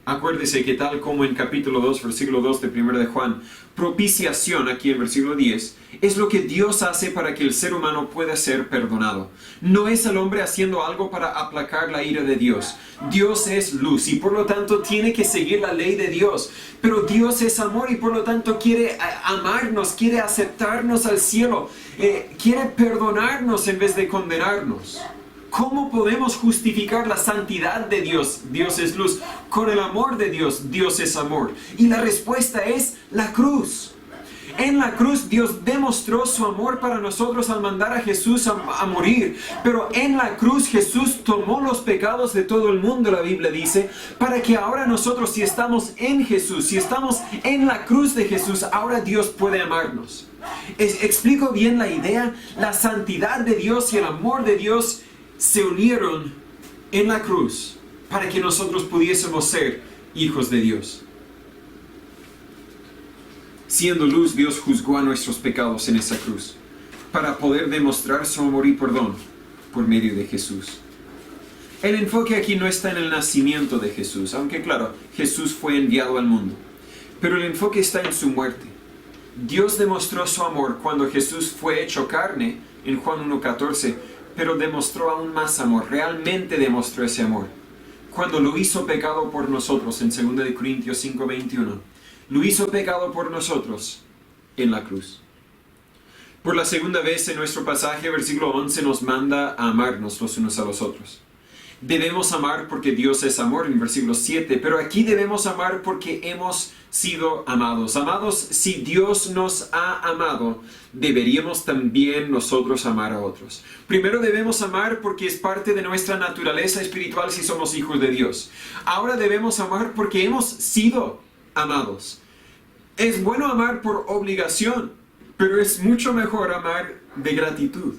Acuérdese que tal como en capítulo 2, versículo 2 de 1 de Juan, propiciación aquí en versículo 10, es lo que Dios hace para que el ser humano pueda ser perdonado. No es el hombre haciendo algo para aplacar la ira de Dios. Dios es luz y por lo tanto tiene que seguir la ley de Dios. Pero Dios es amor y por lo tanto quiere amarnos, quiere aceptarnos al cielo, quiere perdonarnos en vez de condenarnos. ¿Cómo podemos justificar la santidad de Dios? Dios es luz. Con el amor de Dios, Dios es amor. Y la respuesta es la cruz. En la cruz Dios demostró su amor para nosotros al mandar a Jesús a morir. Pero en la cruz Jesús tomó los pecados de todo el mundo, la Biblia dice, para que ahora nosotros, si estamos en Jesús, si estamos en la cruz de Jesús, ahora Dios puede amarnos. ¿Explico bien la idea? La santidad de Dios y el amor de Dios se unieron en la cruz para que nosotros pudiésemos ser hijos de Dios. Siendo luz, Dios juzgó a nuestros pecados en esa cruz para poder demostrar su amor y perdón por medio de Jesús. El enfoque aquí no está en el nacimiento de Jesús, aunque claro, Jesús fue enviado al mundo, pero el enfoque está en su muerte. Dios demostró su amor cuando Jesús fue hecho carne en Juan 1:14, pero demostró aún más amor, realmente demostró ese amor, cuando lo hizo pecado por nosotros en 2 Corintios 5:21. Lo hizo pecado por nosotros en la cruz. Por la segunda vez en nuestro pasaje, versículo 11, nos manda a amarnos los unos a los otros. Debemos amar porque Dios es amor en versículo 7, pero aquí debemos amar porque hemos sido amados. Amados, si Dios nos ha amado, deberíamos también nosotros amar a otros. Primero debemos amar porque es parte de nuestra naturaleza espiritual si somos hijos de Dios. Ahora debemos amar porque hemos sido amados. Es bueno amar por obligación, pero es mucho mejor amar de gratitud.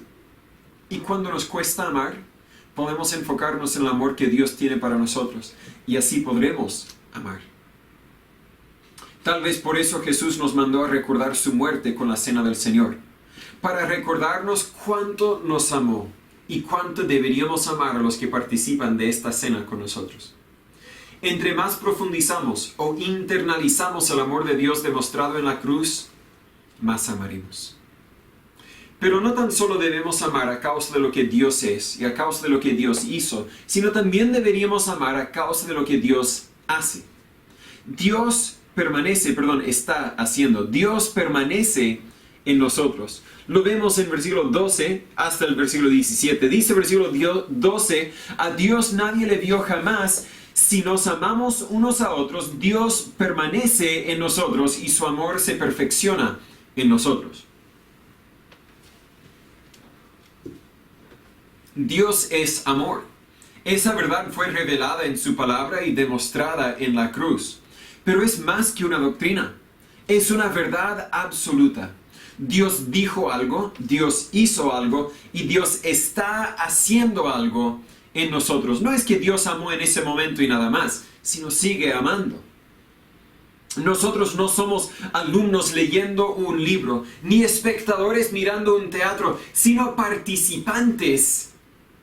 Y cuando nos cuesta amar, podemos enfocarnos en el amor que Dios tiene para nosotros y así podremos amar. Tal vez por eso Jesús nos mandó a recordar su muerte con la cena del Señor, para recordarnos cuánto nos amó y cuánto deberíamos amar a los que participan de esta cena con nosotros. Entre más profundizamos o internalizamos el amor de Dios demostrado en la cruz, más amaremos. Pero no tan solo debemos amar a causa de lo que Dios es y a causa de lo que Dios hizo, sino también deberíamos amar a causa de lo que Dios hace. Dios está haciendo. Dios permanece en nosotros. Lo vemos en versículo 12 hasta el versículo 17. Dice versículo 12, a Dios nadie le vio jamás. Si nos amamos unos a otros, Dios permanece en nosotros y su amor se perfecciona en nosotros. Dios es amor. Esa verdad fue revelada en su palabra y demostrada en la cruz. Pero es más que una doctrina. Es una verdad absoluta. Dios dijo algo, Dios hizo algo y Dios está haciendo algo en nosotros. No es que Dios amó en ese momento y nada más, sino sigue amando. Nosotros no somos alumnos leyendo un libro, ni espectadores mirando un teatro, sino participantes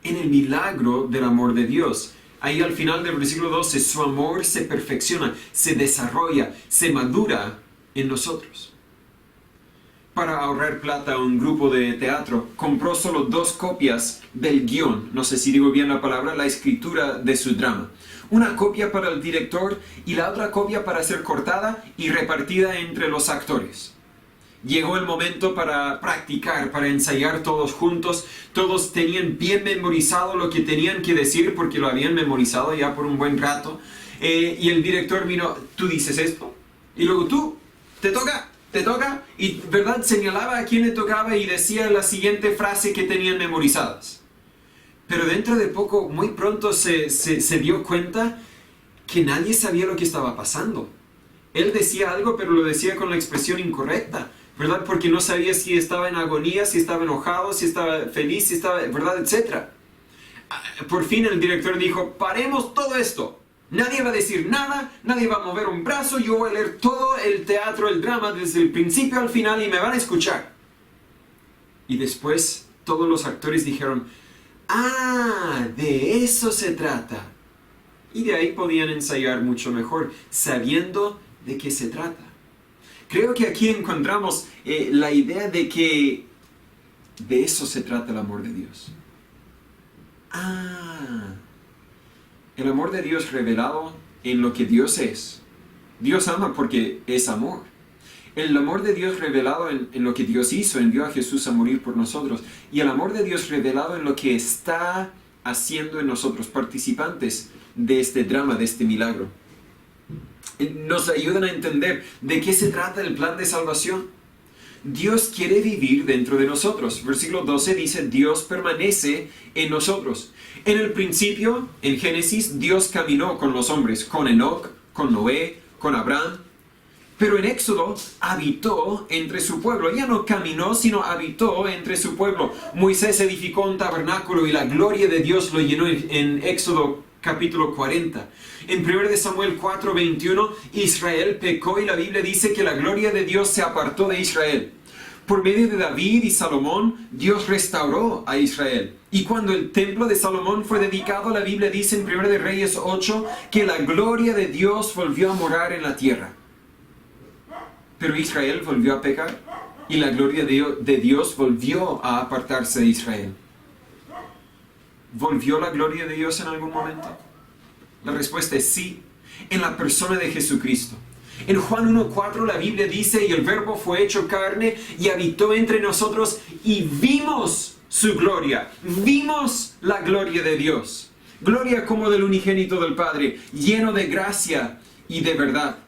en el milagro del amor de Dios. Ahí al final del versículo 12, su amor se perfecciona, se desarrolla, se madura en nosotros. Para ahorrar plata, un grupo de teatro compró solo 2 copias del guión, no sé si digo bien la palabra, la escritura de su drama. Una copia para el director y la otra copia para ser cortada y repartida entre los actores. Llegó el momento para practicar, para ensayar todos juntos. Todos tenían bien memorizado lo que tenían que decir porque lo habían memorizado ya por un buen rato. Y el director vino, tú dices esto, y luego tú, te toca. Y verdad señalaba a quién le tocaba y decía la siguiente frase que tenían memorizadas. Pero dentro de poco, muy pronto se dio cuenta que nadie sabía lo que estaba pasando. Él decía algo, pero lo decía con la expresión incorrecta, ¿verdad? Porque no sabía si estaba en agonía, si estaba enojado, si estaba feliz, si estaba, ¿verdad? Etcétera. Por fin el director dijo, paremos todo esto. Nadie va a decir nada, nadie va a mover un brazo, yo voy a leer todo el teatro, el drama, desde el principio al final y me van a escuchar. Y después todos los actores dijeron, de eso se trata. Y de ahí podían ensayar mucho mejor, sabiendo de qué se trata. Creo que aquí encontramos la idea de que de eso se trata el amor de Dios. El amor de Dios revelado en lo que Dios es. Dios ama porque es amor. El amor de Dios revelado en lo que Dios hizo, envió a Jesús a morir por nosotros. Y el amor de Dios revelado en lo que está haciendo en nosotros, participantes de este drama, de este milagro. Nos ayudan a entender de qué se trata el plan de salvación. Dios quiere vivir dentro de nosotros. Versículo 12 dice, Dios permanece en nosotros. En el principio, en Génesis, Dios caminó con los hombres, con Enoc, con Noé, con Abraham. Pero en Éxodo habitó entre su pueblo. Ya no caminó, sino habitó entre su pueblo. Moisés edificó un tabernáculo y la gloria de Dios lo llenó en Éxodo capítulo 40. En 1 Samuel 4:21, Israel pecó y la Biblia dice que la gloria de Dios se apartó de Israel. Por medio de David y Salomón, Dios restauró a Israel. Y cuando el templo de Salomón fue dedicado, la Biblia dice en 1 Reyes 8 que la gloria de Dios volvió a morar en la tierra. Pero Israel volvió a pecar y la gloria de Dios volvió a apartarse de Israel. ¿Volvió la gloria de Dios en algún momento? La respuesta es sí, en la persona de Jesucristo. En Juan 1:4 la Biblia dice, y el verbo fue hecho carne y habitó entre nosotros y vimos su gloria. Vimos la gloria de Dios. Gloria como del unigénito del Padre, lleno de gracia y de verdad.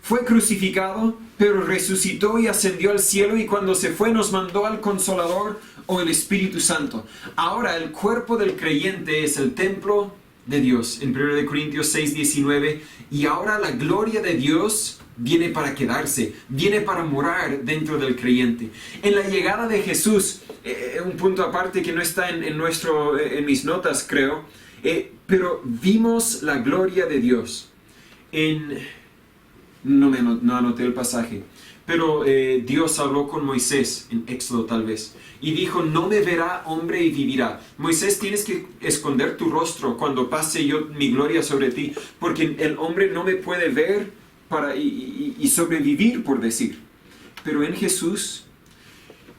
Fue crucificado, pero resucitó y ascendió al cielo y cuando se fue nos mandó al Consolador o el Espíritu Santo. Ahora el cuerpo del creyente es el templo de Dios. En 1 Corintios 6:19, y ahora la gloria de Dios viene para quedarse, viene para morar dentro del creyente. En la llegada de Jesús, un punto aparte que no está en mis notas creo, pero vimos la gloria de Dios. No anoté el pasaje, pero Dios habló con Moisés, en Éxodo tal vez, y dijo, no me verá hombre y vivirá. Moisés, tienes que esconder tu rostro cuando pase yo mi gloria sobre ti, porque el hombre no me puede ver y sobrevivir, por decir. Pero en Jesús,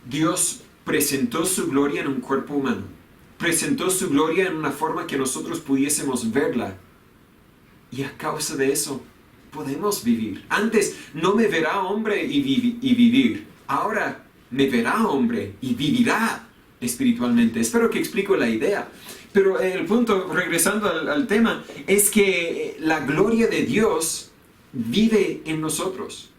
Dios presentó su gloria en un cuerpo humano, presentó su gloria en una forma que nosotros pudiésemos verla, y a causa de eso, podemos vivir. Antes no me verá hombre y vivir. Ahora me verá hombre y vivirá espiritualmente. Espero que explico la idea. Pero el punto, regresando al tema, es que la gloria de Dios vive en nosotros.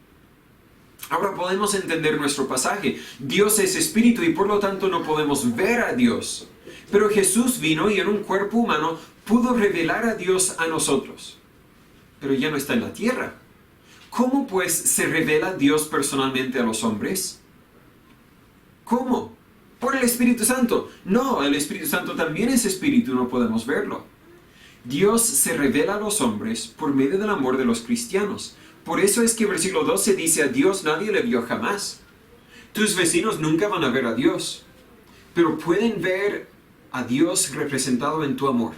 Ahora podemos entender nuestro pasaje. Dios es espíritu y por lo tanto no podemos ver a Dios. Pero Jesús vino y en un cuerpo humano pudo revelar a Dios a nosotros. Pero ya no está en la tierra. ¿Cómo pues se revela Dios personalmente a los hombres? ¿Cómo? por el Espíritu Santo. No, el Espíritu Santo también es espíritu, no podemos verlo. Dios se revela a los hombres por medio del amor de los cristianos. Por eso es que versículo 12 dice, a Dios nadie le vio jamás. Tus vecinos nunca van a ver a Dios, pero pueden ver a Dios representado en tu amor.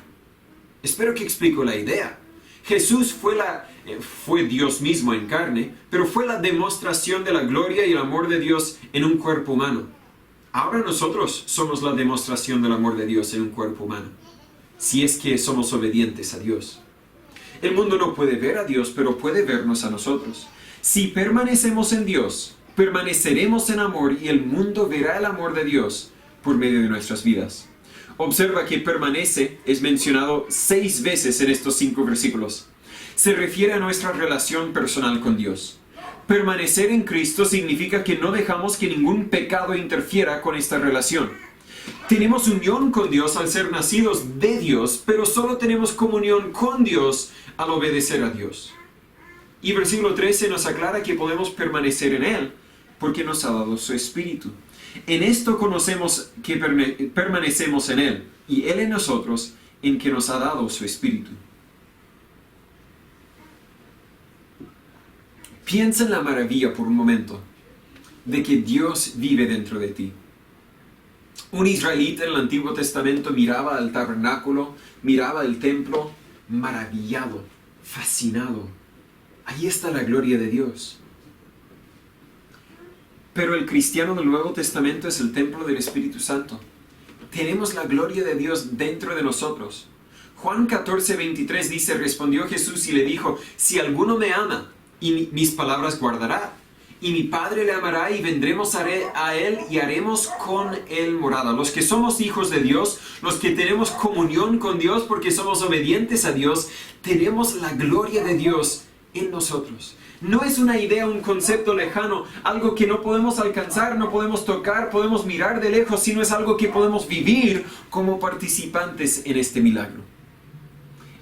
Espero que explico la idea. Jesús fue Dios mismo en carne, pero fue la demostración de la gloria y el amor de Dios en un cuerpo humano. Ahora nosotros somos la demostración del amor de Dios en un cuerpo humano, si es que somos obedientes a Dios. El mundo no puede ver a Dios, pero puede vernos a nosotros. Si permanecemos en Dios, permaneceremos en amor y el mundo verá el amor de Dios por medio de nuestras vidas. Observa que permanece es mencionado 6 veces en estos 5 versículos. Se refiere a nuestra relación personal con Dios. Permanecer en Cristo significa que no dejamos que ningún pecado interfiera con esta relación. Tenemos unión con Dios al ser nacidos de Dios, pero solo tenemos comunión con Dios al obedecer a Dios. Y versículo 13 nos aclara que podemos permanecer en Él porque nos ha dado su Espíritu. En esto conocemos que permanecemos en Él y Él en nosotros, en que nos ha dado su Espíritu. Piensa en la maravilla por un momento de que Dios vive dentro de ti. Un israelita en el Antiguo Testamento miraba al tabernáculo, miraba el templo, maravillado, fascinado. Ahí está la gloria de Dios. Pero el cristiano del Nuevo Testamento es el templo del Espíritu Santo. Tenemos la gloria de Dios dentro de nosotros. Juan 14:23 dice, respondió Jesús y le dijo, si alguno me ama, y mis palabras guardará, y mi Padre le amará, y vendremos a Él y haremos con Él morada. Los que somos hijos de Dios, los que tenemos comunión con Dios porque somos obedientes a Dios, tenemos la gloria de Dios en nosotros. No es una idea, un concepto lejano, algo que no podemos alcanzar, no podemos tocar, podemos mirar de lejos, sino es algo que podemos vivir como participantes en este milagro.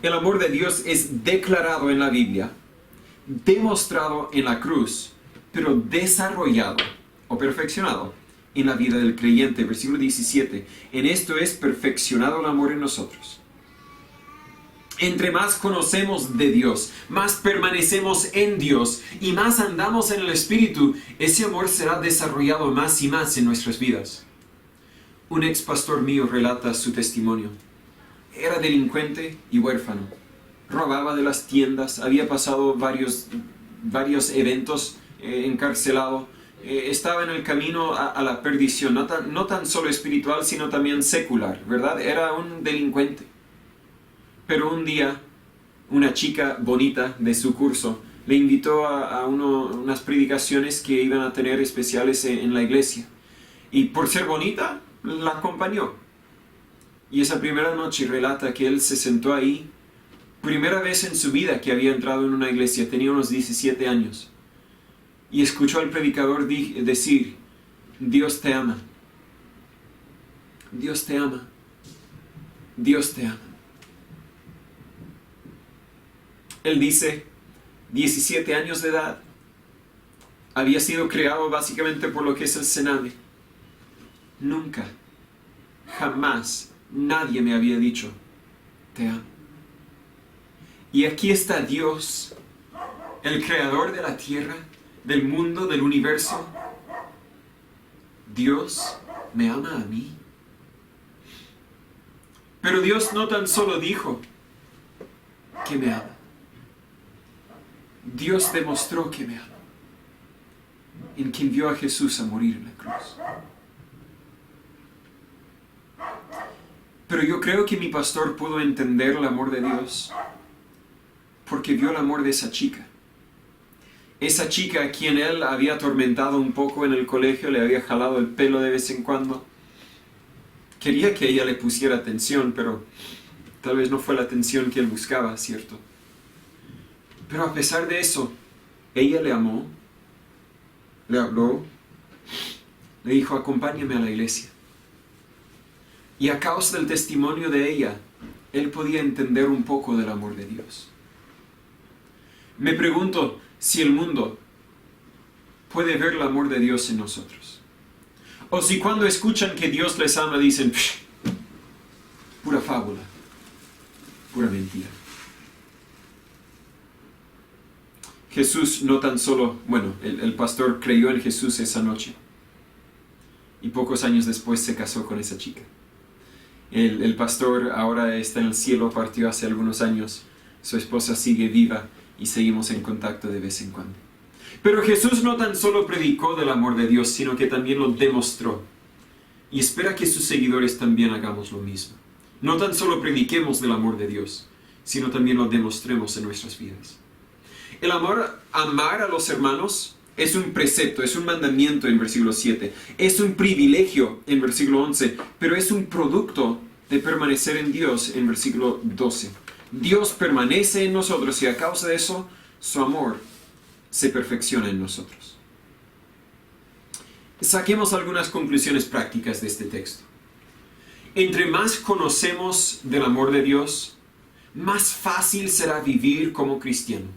El amor de Dios es declarado en la Biblia, demostrado en la cruz, pero desarrollado o perfeccionado en la vida del creyente. Versículo 17. En esto es perfeccionado el amor en nosotros. Entre más conocemos de Dios, más permanecemos en Dios y más andamos en el Espíritu, ese amor será desarrollado más y más en nuestras vidas. Un ex pastor mío relata su testimonio. Era delincuente y huérfano. Robaba de las tiendas, había pasado varios eventos encarcelado. Estaba en el camino a la perdición, no tan solo espiritual, sino también secular, ¿verdad? Era un delincuente. Pero un día, una chica bonita de su curso le invitó a unas predicaciones que iban a tener especiales en la iglesia. Y por ser bonita, la acompañó. Y esa primera noche relata que él se sentó ahí, primera vez en su vida que había entrado en una iglesia, tenía unos 17 años. Y escuchó al predicador decir, Dios te ama. Dios te ama. Dios te ama. Él dice, 17 años de edad, había sido creado básicamente por lo que es el cename. Nunca, jamás, nadie me había dicho, te amo. Y aquí está Dios, el creador de la tierra, del mundo, del universo. Dios me ama a mí. Pero Dios no tan solo dijo que me ama. Dios demostró que me ama, en quien vio a Jesús a morir en la cruz. Pero yo creo que mi pastor pudo entender el amor de Dios porque vio el amor de esa chica. Esa chica a quien él había atormentado un poco en el colegio, le había jalado el pelo de vez en cuando. Quería que ella le pusiera atención, pero tal vez no fue la atención que él buscaba, ¿cierto? Pero a pesar de eso, ella le amó, le habló, le dijo, acompáñame a la iglesia. Y a causa del testimonio de ella, él podía entender un poco del amor de Dios. Me pregunto si el mundo puede ver el amor de Dios en nosotros. O si cuando escuchan que Dios les ama dicen, pura fábula, pura mentira. Jesús no tan solo, el pastor creyó en Jesús esa noche y pocos años después se casó con esa chica. El pastor ahora está en el cielo, partió hace algunos años, su esposa sigue viva y seguimos en contacto de vez en cuando. Pero Jesús no tan solo predicó del amor de Dios, sino que también lo demostró. Y espera que sus seguidores también hagamos lo mismo. No tan solo prediquemos del amor de Dios, sino también lo demostremos en nuestras vidas. El amar a los hermanos es un precepto, es un mandamiento en versículo 7. Es un privilegio en versículo 11, pero es un producto de permanecer en Dios en versículo 12. Dios permanece en nosotros y a causa de eso, su amor se perfecciona en nosotros. Saquemos algunas conclusiones prácticas de este texto. Entre más conocemos del amor de Dios, más fácil será vivir como cristiano.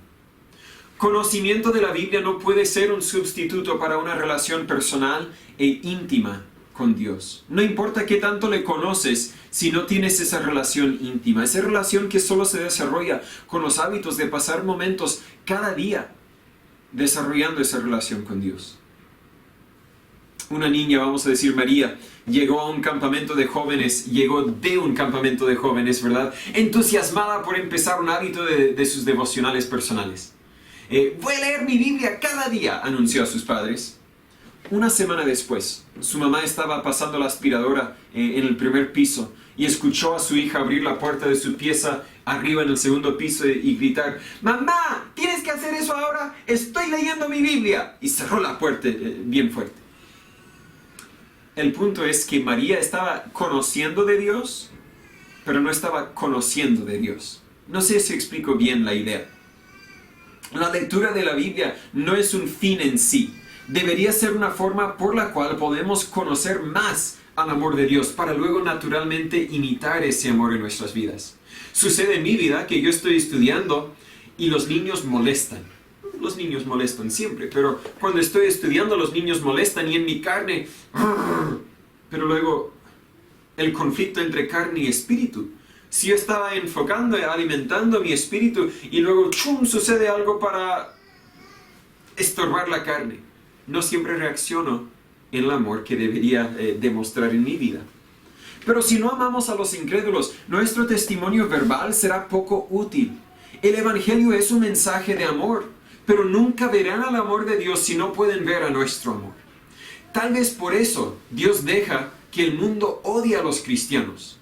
Conocimiento de la Biblia no puede ser un sustituto para una relación personal e íntima con Dios. No importa qué tanto le conoces si no tienes esa relación íntima, esa relación que solo se desarrolla con los hábitos de pasar momentos cada día desarrollando esa relación con Dios. Una niña, vamos a decir María, llegó de un campamento de jóvenes, ¿verdad? Entusiasmada por empezar un hábito de sus devocionales personales. Voy a leer mi Biblia cada día, anunció a sus padres. Una semana después, su mamá estaba pasando la aspiradora en el primer piso y escuchó a su hija abrir la puerta de su pieza arriba en el segundo piso y gritar: ¡Mamá! ¿Tienes que hacer eso ahora? ¡Estoy leyendo mi Biblia! Y cerró la puerta bien fuerte. El punto es que María estaba conociendo de Dios, pero no estaba conociendo de Dios. No sé si explico bien la idea. La lectura de la Biblia no es un fin en sí. Debería ser una forma por la cual podemos conocer más al amor de Dios, para luego naturalmente imitar ese amor en nuestras vidas. Sucede en mi vida que yo estoy estudiando y los niños molestan. Los niños molestan siempre, pero cuando estoy estudiando los niños molestan y en mi carne, pero luego el conflicto entre carne y espíritu. Si yo estaba enfocando, alimentando mi espíritu y luego sucede algo para estorbar la carne, no siempre reacciono en el amor que debería demostrar en mi vida. Pero si no amamos a los incrédulos, nuestro testimonio verbal será poco útil. El Evangelio es un mensaje de amor, pero nunca verán al amor de Dios si no pueden ver a nuestro amor. Tal vez por eso Dios deja que el mundo odie a los cristianos,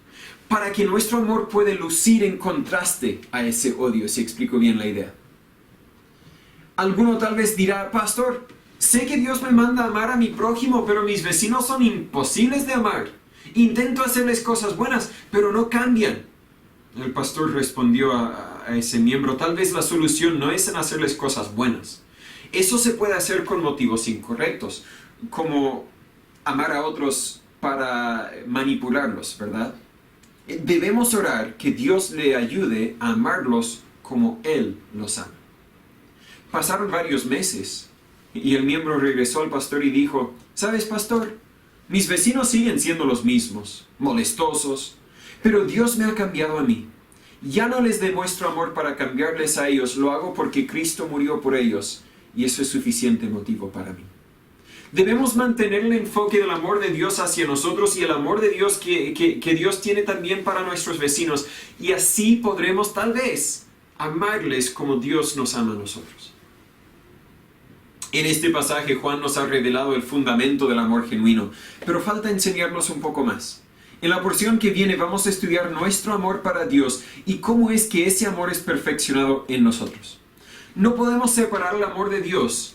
para que nuestro amor pueda lucir en contraste a ese odio, si explico bien la idea. Alguno tal vez dirá: pastor, sé que Dios me manda a amar a mi prójimo, pero mis vecinos son imposibles de amar. Intento hacerles cosas buenas, pero no cambian. El pastor respondió a ese miembro: tal vez la solución no es en hacerles cosas buenas. Eso se puede hacer con motivos incorrectos, como amar a otros para manipularlos, ¿verdad? Debemos orar que Dios le ayude a amarlos como Él los ama. Pasaron varios meses y el miembro regresó al pastor y dijo: ¿sabes, pastor? Mis vecinos siguen siendo los mismos, molestosos, pero Dios me ha cambiado a mí. Ya no les demuestro amor para cambiarles a ellos, lo hago porque Cristo murió por ellos y eso es suficiente motivo para mí. Debemos mantener el enfoque del amor de Dios hacia nosotros y el amor de Dios que Dios tiene también para nuestros vecinos, y así podremos tal vez amarles como Dios nos ama a nosotros. En este pasaje Juan nos ha revelado el fundamento del amor genuino, pero falta enseñarnos un poco más. En la porción que viene vamos a estudiar nuestro amor para Dios y cómo es que ese amor es perfeccionado en nosotros. No podemos separar el amor de Dios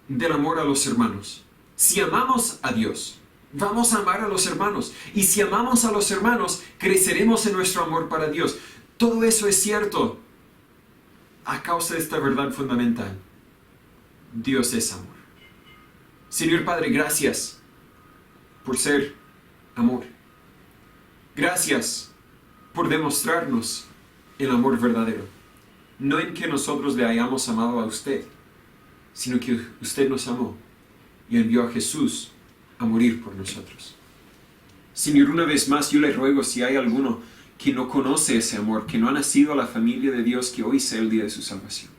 del amor a los hermanos. Si amamos a Dios, vamos a amar a los hermanos. Y si amamos a los hermanos, creceremos en nuestro amor para Dios. Todo eso es cierto a causa de esta verdad fundamental. Dios es amor. Señor Padre, gracias por ser amor. Gracias por demostrarnos el amor verdadero. No en que nosotros le hayamos amado a usted, sino que usted nos amó y envió a Jesús a morir por nosotros. Señor, una vez más yo le ruego, si hay alguno que no conoce ese amor, que no ha nacido a la familia de Dios, que hoy sea el día de su salvación.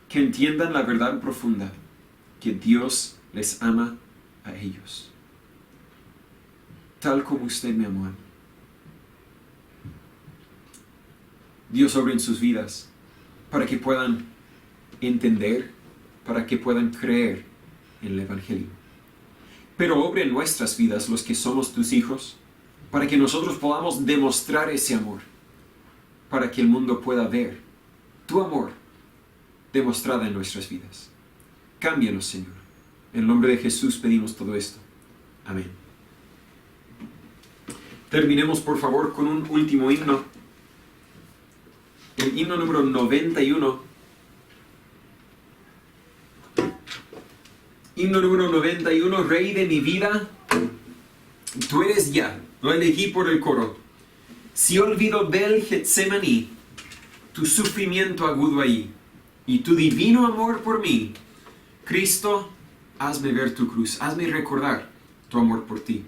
Que entiendan la verdad profunda, que Dios les ama a ellos, tal como usted me amó a mí. Dios obra en sus vidas para que puedan entender, para que puedan creer en el Evangelio. Pero obra en nuestras vidas, los que somos tus hijos, para que nosotros podamos demostrar ese amor, para que el mundo pueda ver tu amor demostrada en nuestras vidas. Cámbianos, Señor. En el nombre de Jesús pedimos todo esto. Amén. Terminemos, por favor, con un último himno. El himno número 91. Himno número 91, Rey de mi vida, tú eres ya. Lo elegí por el coro. Si olvido del Getsemaní, tu sufrimiento agudo allí, y tu divino amor por mí, Cristo, hazme ver tu cruz, hazme recordar tu amor por ti.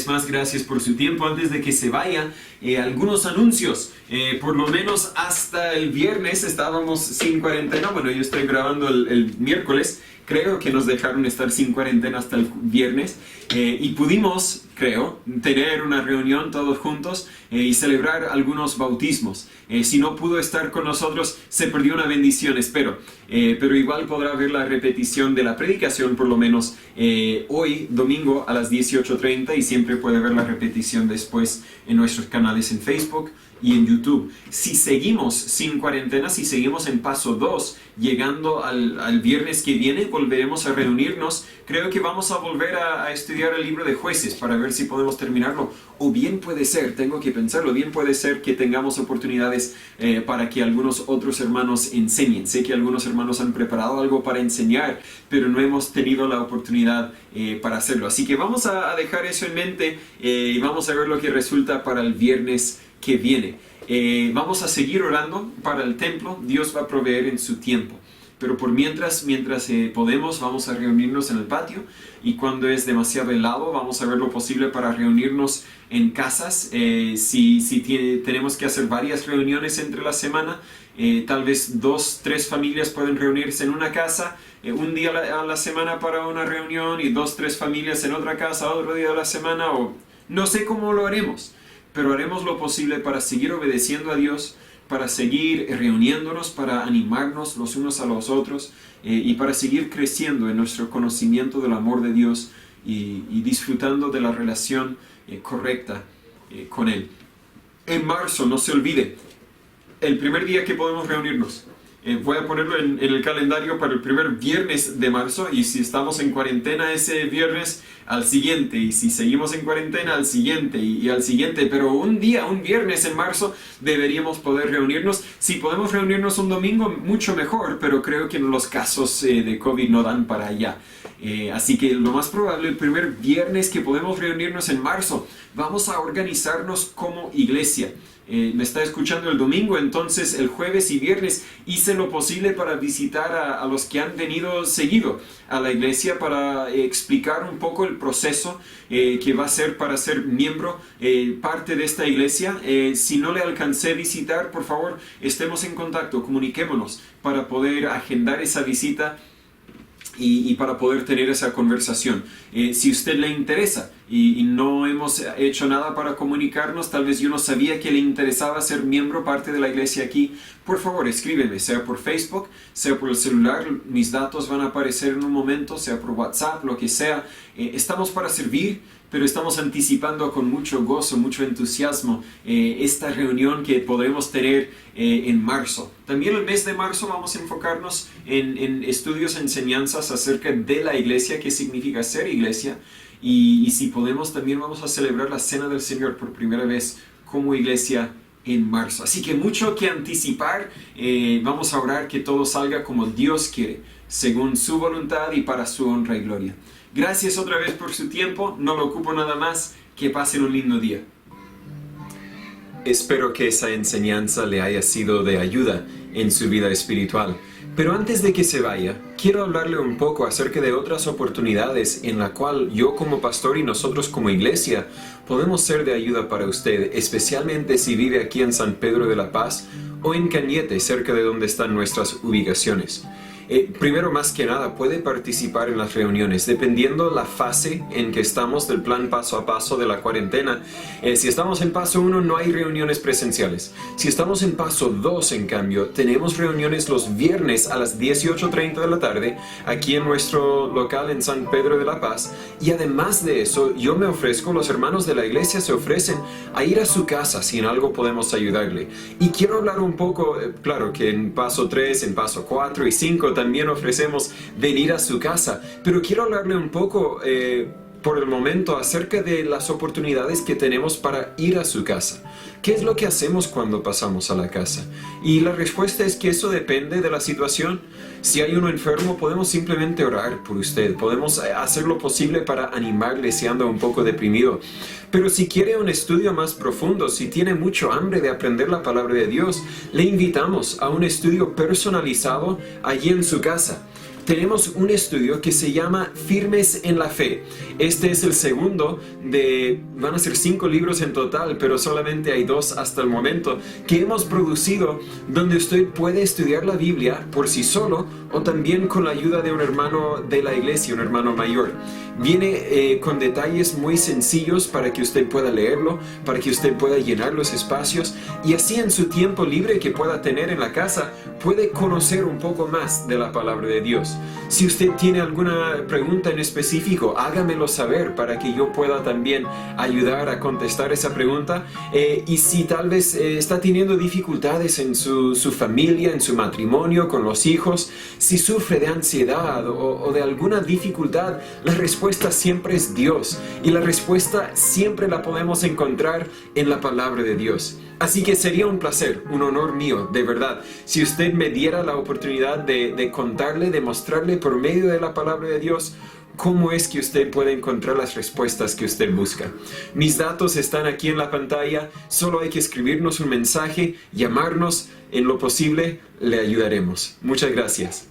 Más gracias por su tiempo. Antes de que se vaya, algunos anuncios. Por lo menos hasta el viernes estábamos sin cuarentena. Bueno, yo estoy grabando el miércoles. Creo que nos dejaron estar sin cuarentena hasta el viernes. Y pudimos, creo, tener una reunión todos juntos y celebrar algunos bautismos. Si no pudo estar con nosotros, se perdió una bendición, espero. Pero igual podrá ver la repetición de la predicación, por lo menos hoy, domingo, a las 18:30, y siempre puede ver la repetición después en nuestros canales en Facebook y en YouTube. Si seguimos sin cuarentena, si seguimos en paso 2, llegando al viernes que viene, volveremos a reunirnos. Creo que vamos a volver a estudiar el libro de Jueces para ver si podemos terminarlo. O bien puede ser, tengo que pensarlo, bien puede ser que tengamos oportunidades para que algunos otros hermanos enseñen. Sé que algunos hermanos han preparado algo para enseñar, pero no hemos tenido la oportunidad para hacerlo. Así que vamos a dejar eso en mente y vamos a ver lo que resulta para el viernes que viene. Vamos a seguir orando para el templo. Dios va a proveer en su tiempo. Pero por mientras podemos, vamos a reunirnos en el patio, y cuando es demasiado helado vamos a ver lo posible para reunirnos en casas. Si tenemos que hacer varias reuniones entre la semana, tal vez 2, 3 familias pueden reunirse en una casa, un día a la semana para una reunión, y 2, 3 familias en otra casa otro día de la semana, o no sé cómo lo haremos, pero haremos lo posible para seguir obedeciendo a Dios, para seguir reuniéndonos, para animarnos los unos a los otros, y para seguir creciendo en nuestro conocimiento del amor de Dios y disfrutando de la relación correcta con Él. En marzo, no se olvide, el primer día que podemos reunirnos. Voy a ponerlo en el calendario para el primer viernes de marzo, y si estamos en cuarentena ese viernes, al siguiente, y si seguimos en cuarentena, al siguiente y al siguiente, pero un viernes en marzo deberíamos poder reunirnos. Si podemos reunirnos un domingo, mucho mejor, pero creo que los casos de COVID no dan para allá. Así que lo más probable, el primer viernes que podemos reunirnos en marzo, vamos a organizarnos como iglesia. Me está escuchando el domingo, entonces el jueves y viernes hice lo posible para visitar a los que han venido seguido a la iglesia, para explicar un poco el proceso que va a ser para ser miembro, parte de esta iglesia. Si no le alcancé a visitar, por favor, estemos en contacto, comuniquémonos para poder agendar esa visita y para poder tener esa conversación. Si a usted le interesa y no hemos hecho nada para comunicarnos, tal vez yo no sabía que le interesaba ser miembro, parte de la iglesia aquí, por favor escríbeme, sea por Facebook, sea por el celular, mis datos van a aparecer en un momento, sea por WhatsApp, lo que sea. Estamos para servir, pero estamos anticipando con mucho gozo, mucho entusiasmo esta reunión que podremos tener en marzo. También el mes de marzo vamos a enfocarnos en estudios, enseñanzas acerca de la iglesia, qué significa ser iglesia, y si podemos también vamos a celebrar la Cena del Señor por primera vez como iglesia en marzo. Así que mucho que anticipar. Vamos a orar que todo salga como Dios quiere, según su voluntad y para su honra y gloria. Gracias otra vez por su tiempo, no lo ocupo nada más, que pasen un lindo día. Espero que esa enseñanza le haya sido de ayuda en su vida espiritual. Pero antes de que se vaya, quiero hablarle un poco acerca de otras oportunidades en la cual yo como pastor y nosotros como iglesia podemos ser de ayuda para usted, especialmente si vive aquí en San Pedro de la Paz o en Cañete, cerca de donde están nuestras ubicaciones. Primero, más que nada, puede participar en las reuniones, dependiendo la fase en que estamos del plan paso a paso de la cuarentena. Si estamos en paso 1, no hay reuniones presenciales. Si estamos en paso 2, en cambio, tenemos reuniones los viernes a las 18:30 de la tarde, aquí en nuestro local en San Pedro de la Paz. Y además de eso, yo me ofrezco, los hermanos de la iglesia se ofrecen a ir a su casa si en algo podemos ayudarle. Y quiero hablar un poco, claro que en paso 3, en paso 4 y 5, también ofrecemos venir a su casa, pero quiero hablarle un poco por el momento acerca de las oportunidades que tenemos para ir a su casa. ¿Qué es lo que hacemos cuando pasamos a la casa? Y la respuesta es que eso depende de la situación. Si hay uno enfermo, podemos simplemente orar por usted, podemos hacer lo posible para animarle si anda un poco deprimido. Pero si quiere un estudio más profundo, si tiene mucho hambre de aprender la palabra de Dios, le invitamos a un estudio personalizado allí en su casa. Tenemos un estudio que se llama Firmes en la Fe. Este es el segundo van a ser 5 libros en total, pero solamente hay 2 hasta el momento, que hemos producido, donde usted puede estudiar la Biblia por sí solo o también con la ayuda de un hermano de la iglesia, un hermano mayor. Viene con detalles muy sencillos para que usted pueda leerlo, para que usted pueda llenar los espacios y así en su tiempo libre que pueda tener en la casa, puede conocer un poco más de la palabra de Dios. Si usted tiene alguna pregunta en específico, hágamelo saber para que yo pueda también ayudar a contestar esa pregunta. Y si tal vez está teniendo dificultades en su familia, en su matrimonio, con los hijos, si sufre de ansiedad o de alguna dificultad, la respuesta siempre es Dios. Y la respuesta siempre la podemos encontrar en la palabra de Dios. Así que sería un placer, un honor mío, de verdad, si usted me diera la oportunidad de contarle, de mostrarle por medio de la palabra de Dios cómo es que usted puede encontrar las respuestas que usted busca. Mis datos están aquí en la pantalla, solo hay que escribirnos un mensaje, llamarnos, en lo posible le ayudaremos. Muchas gracias.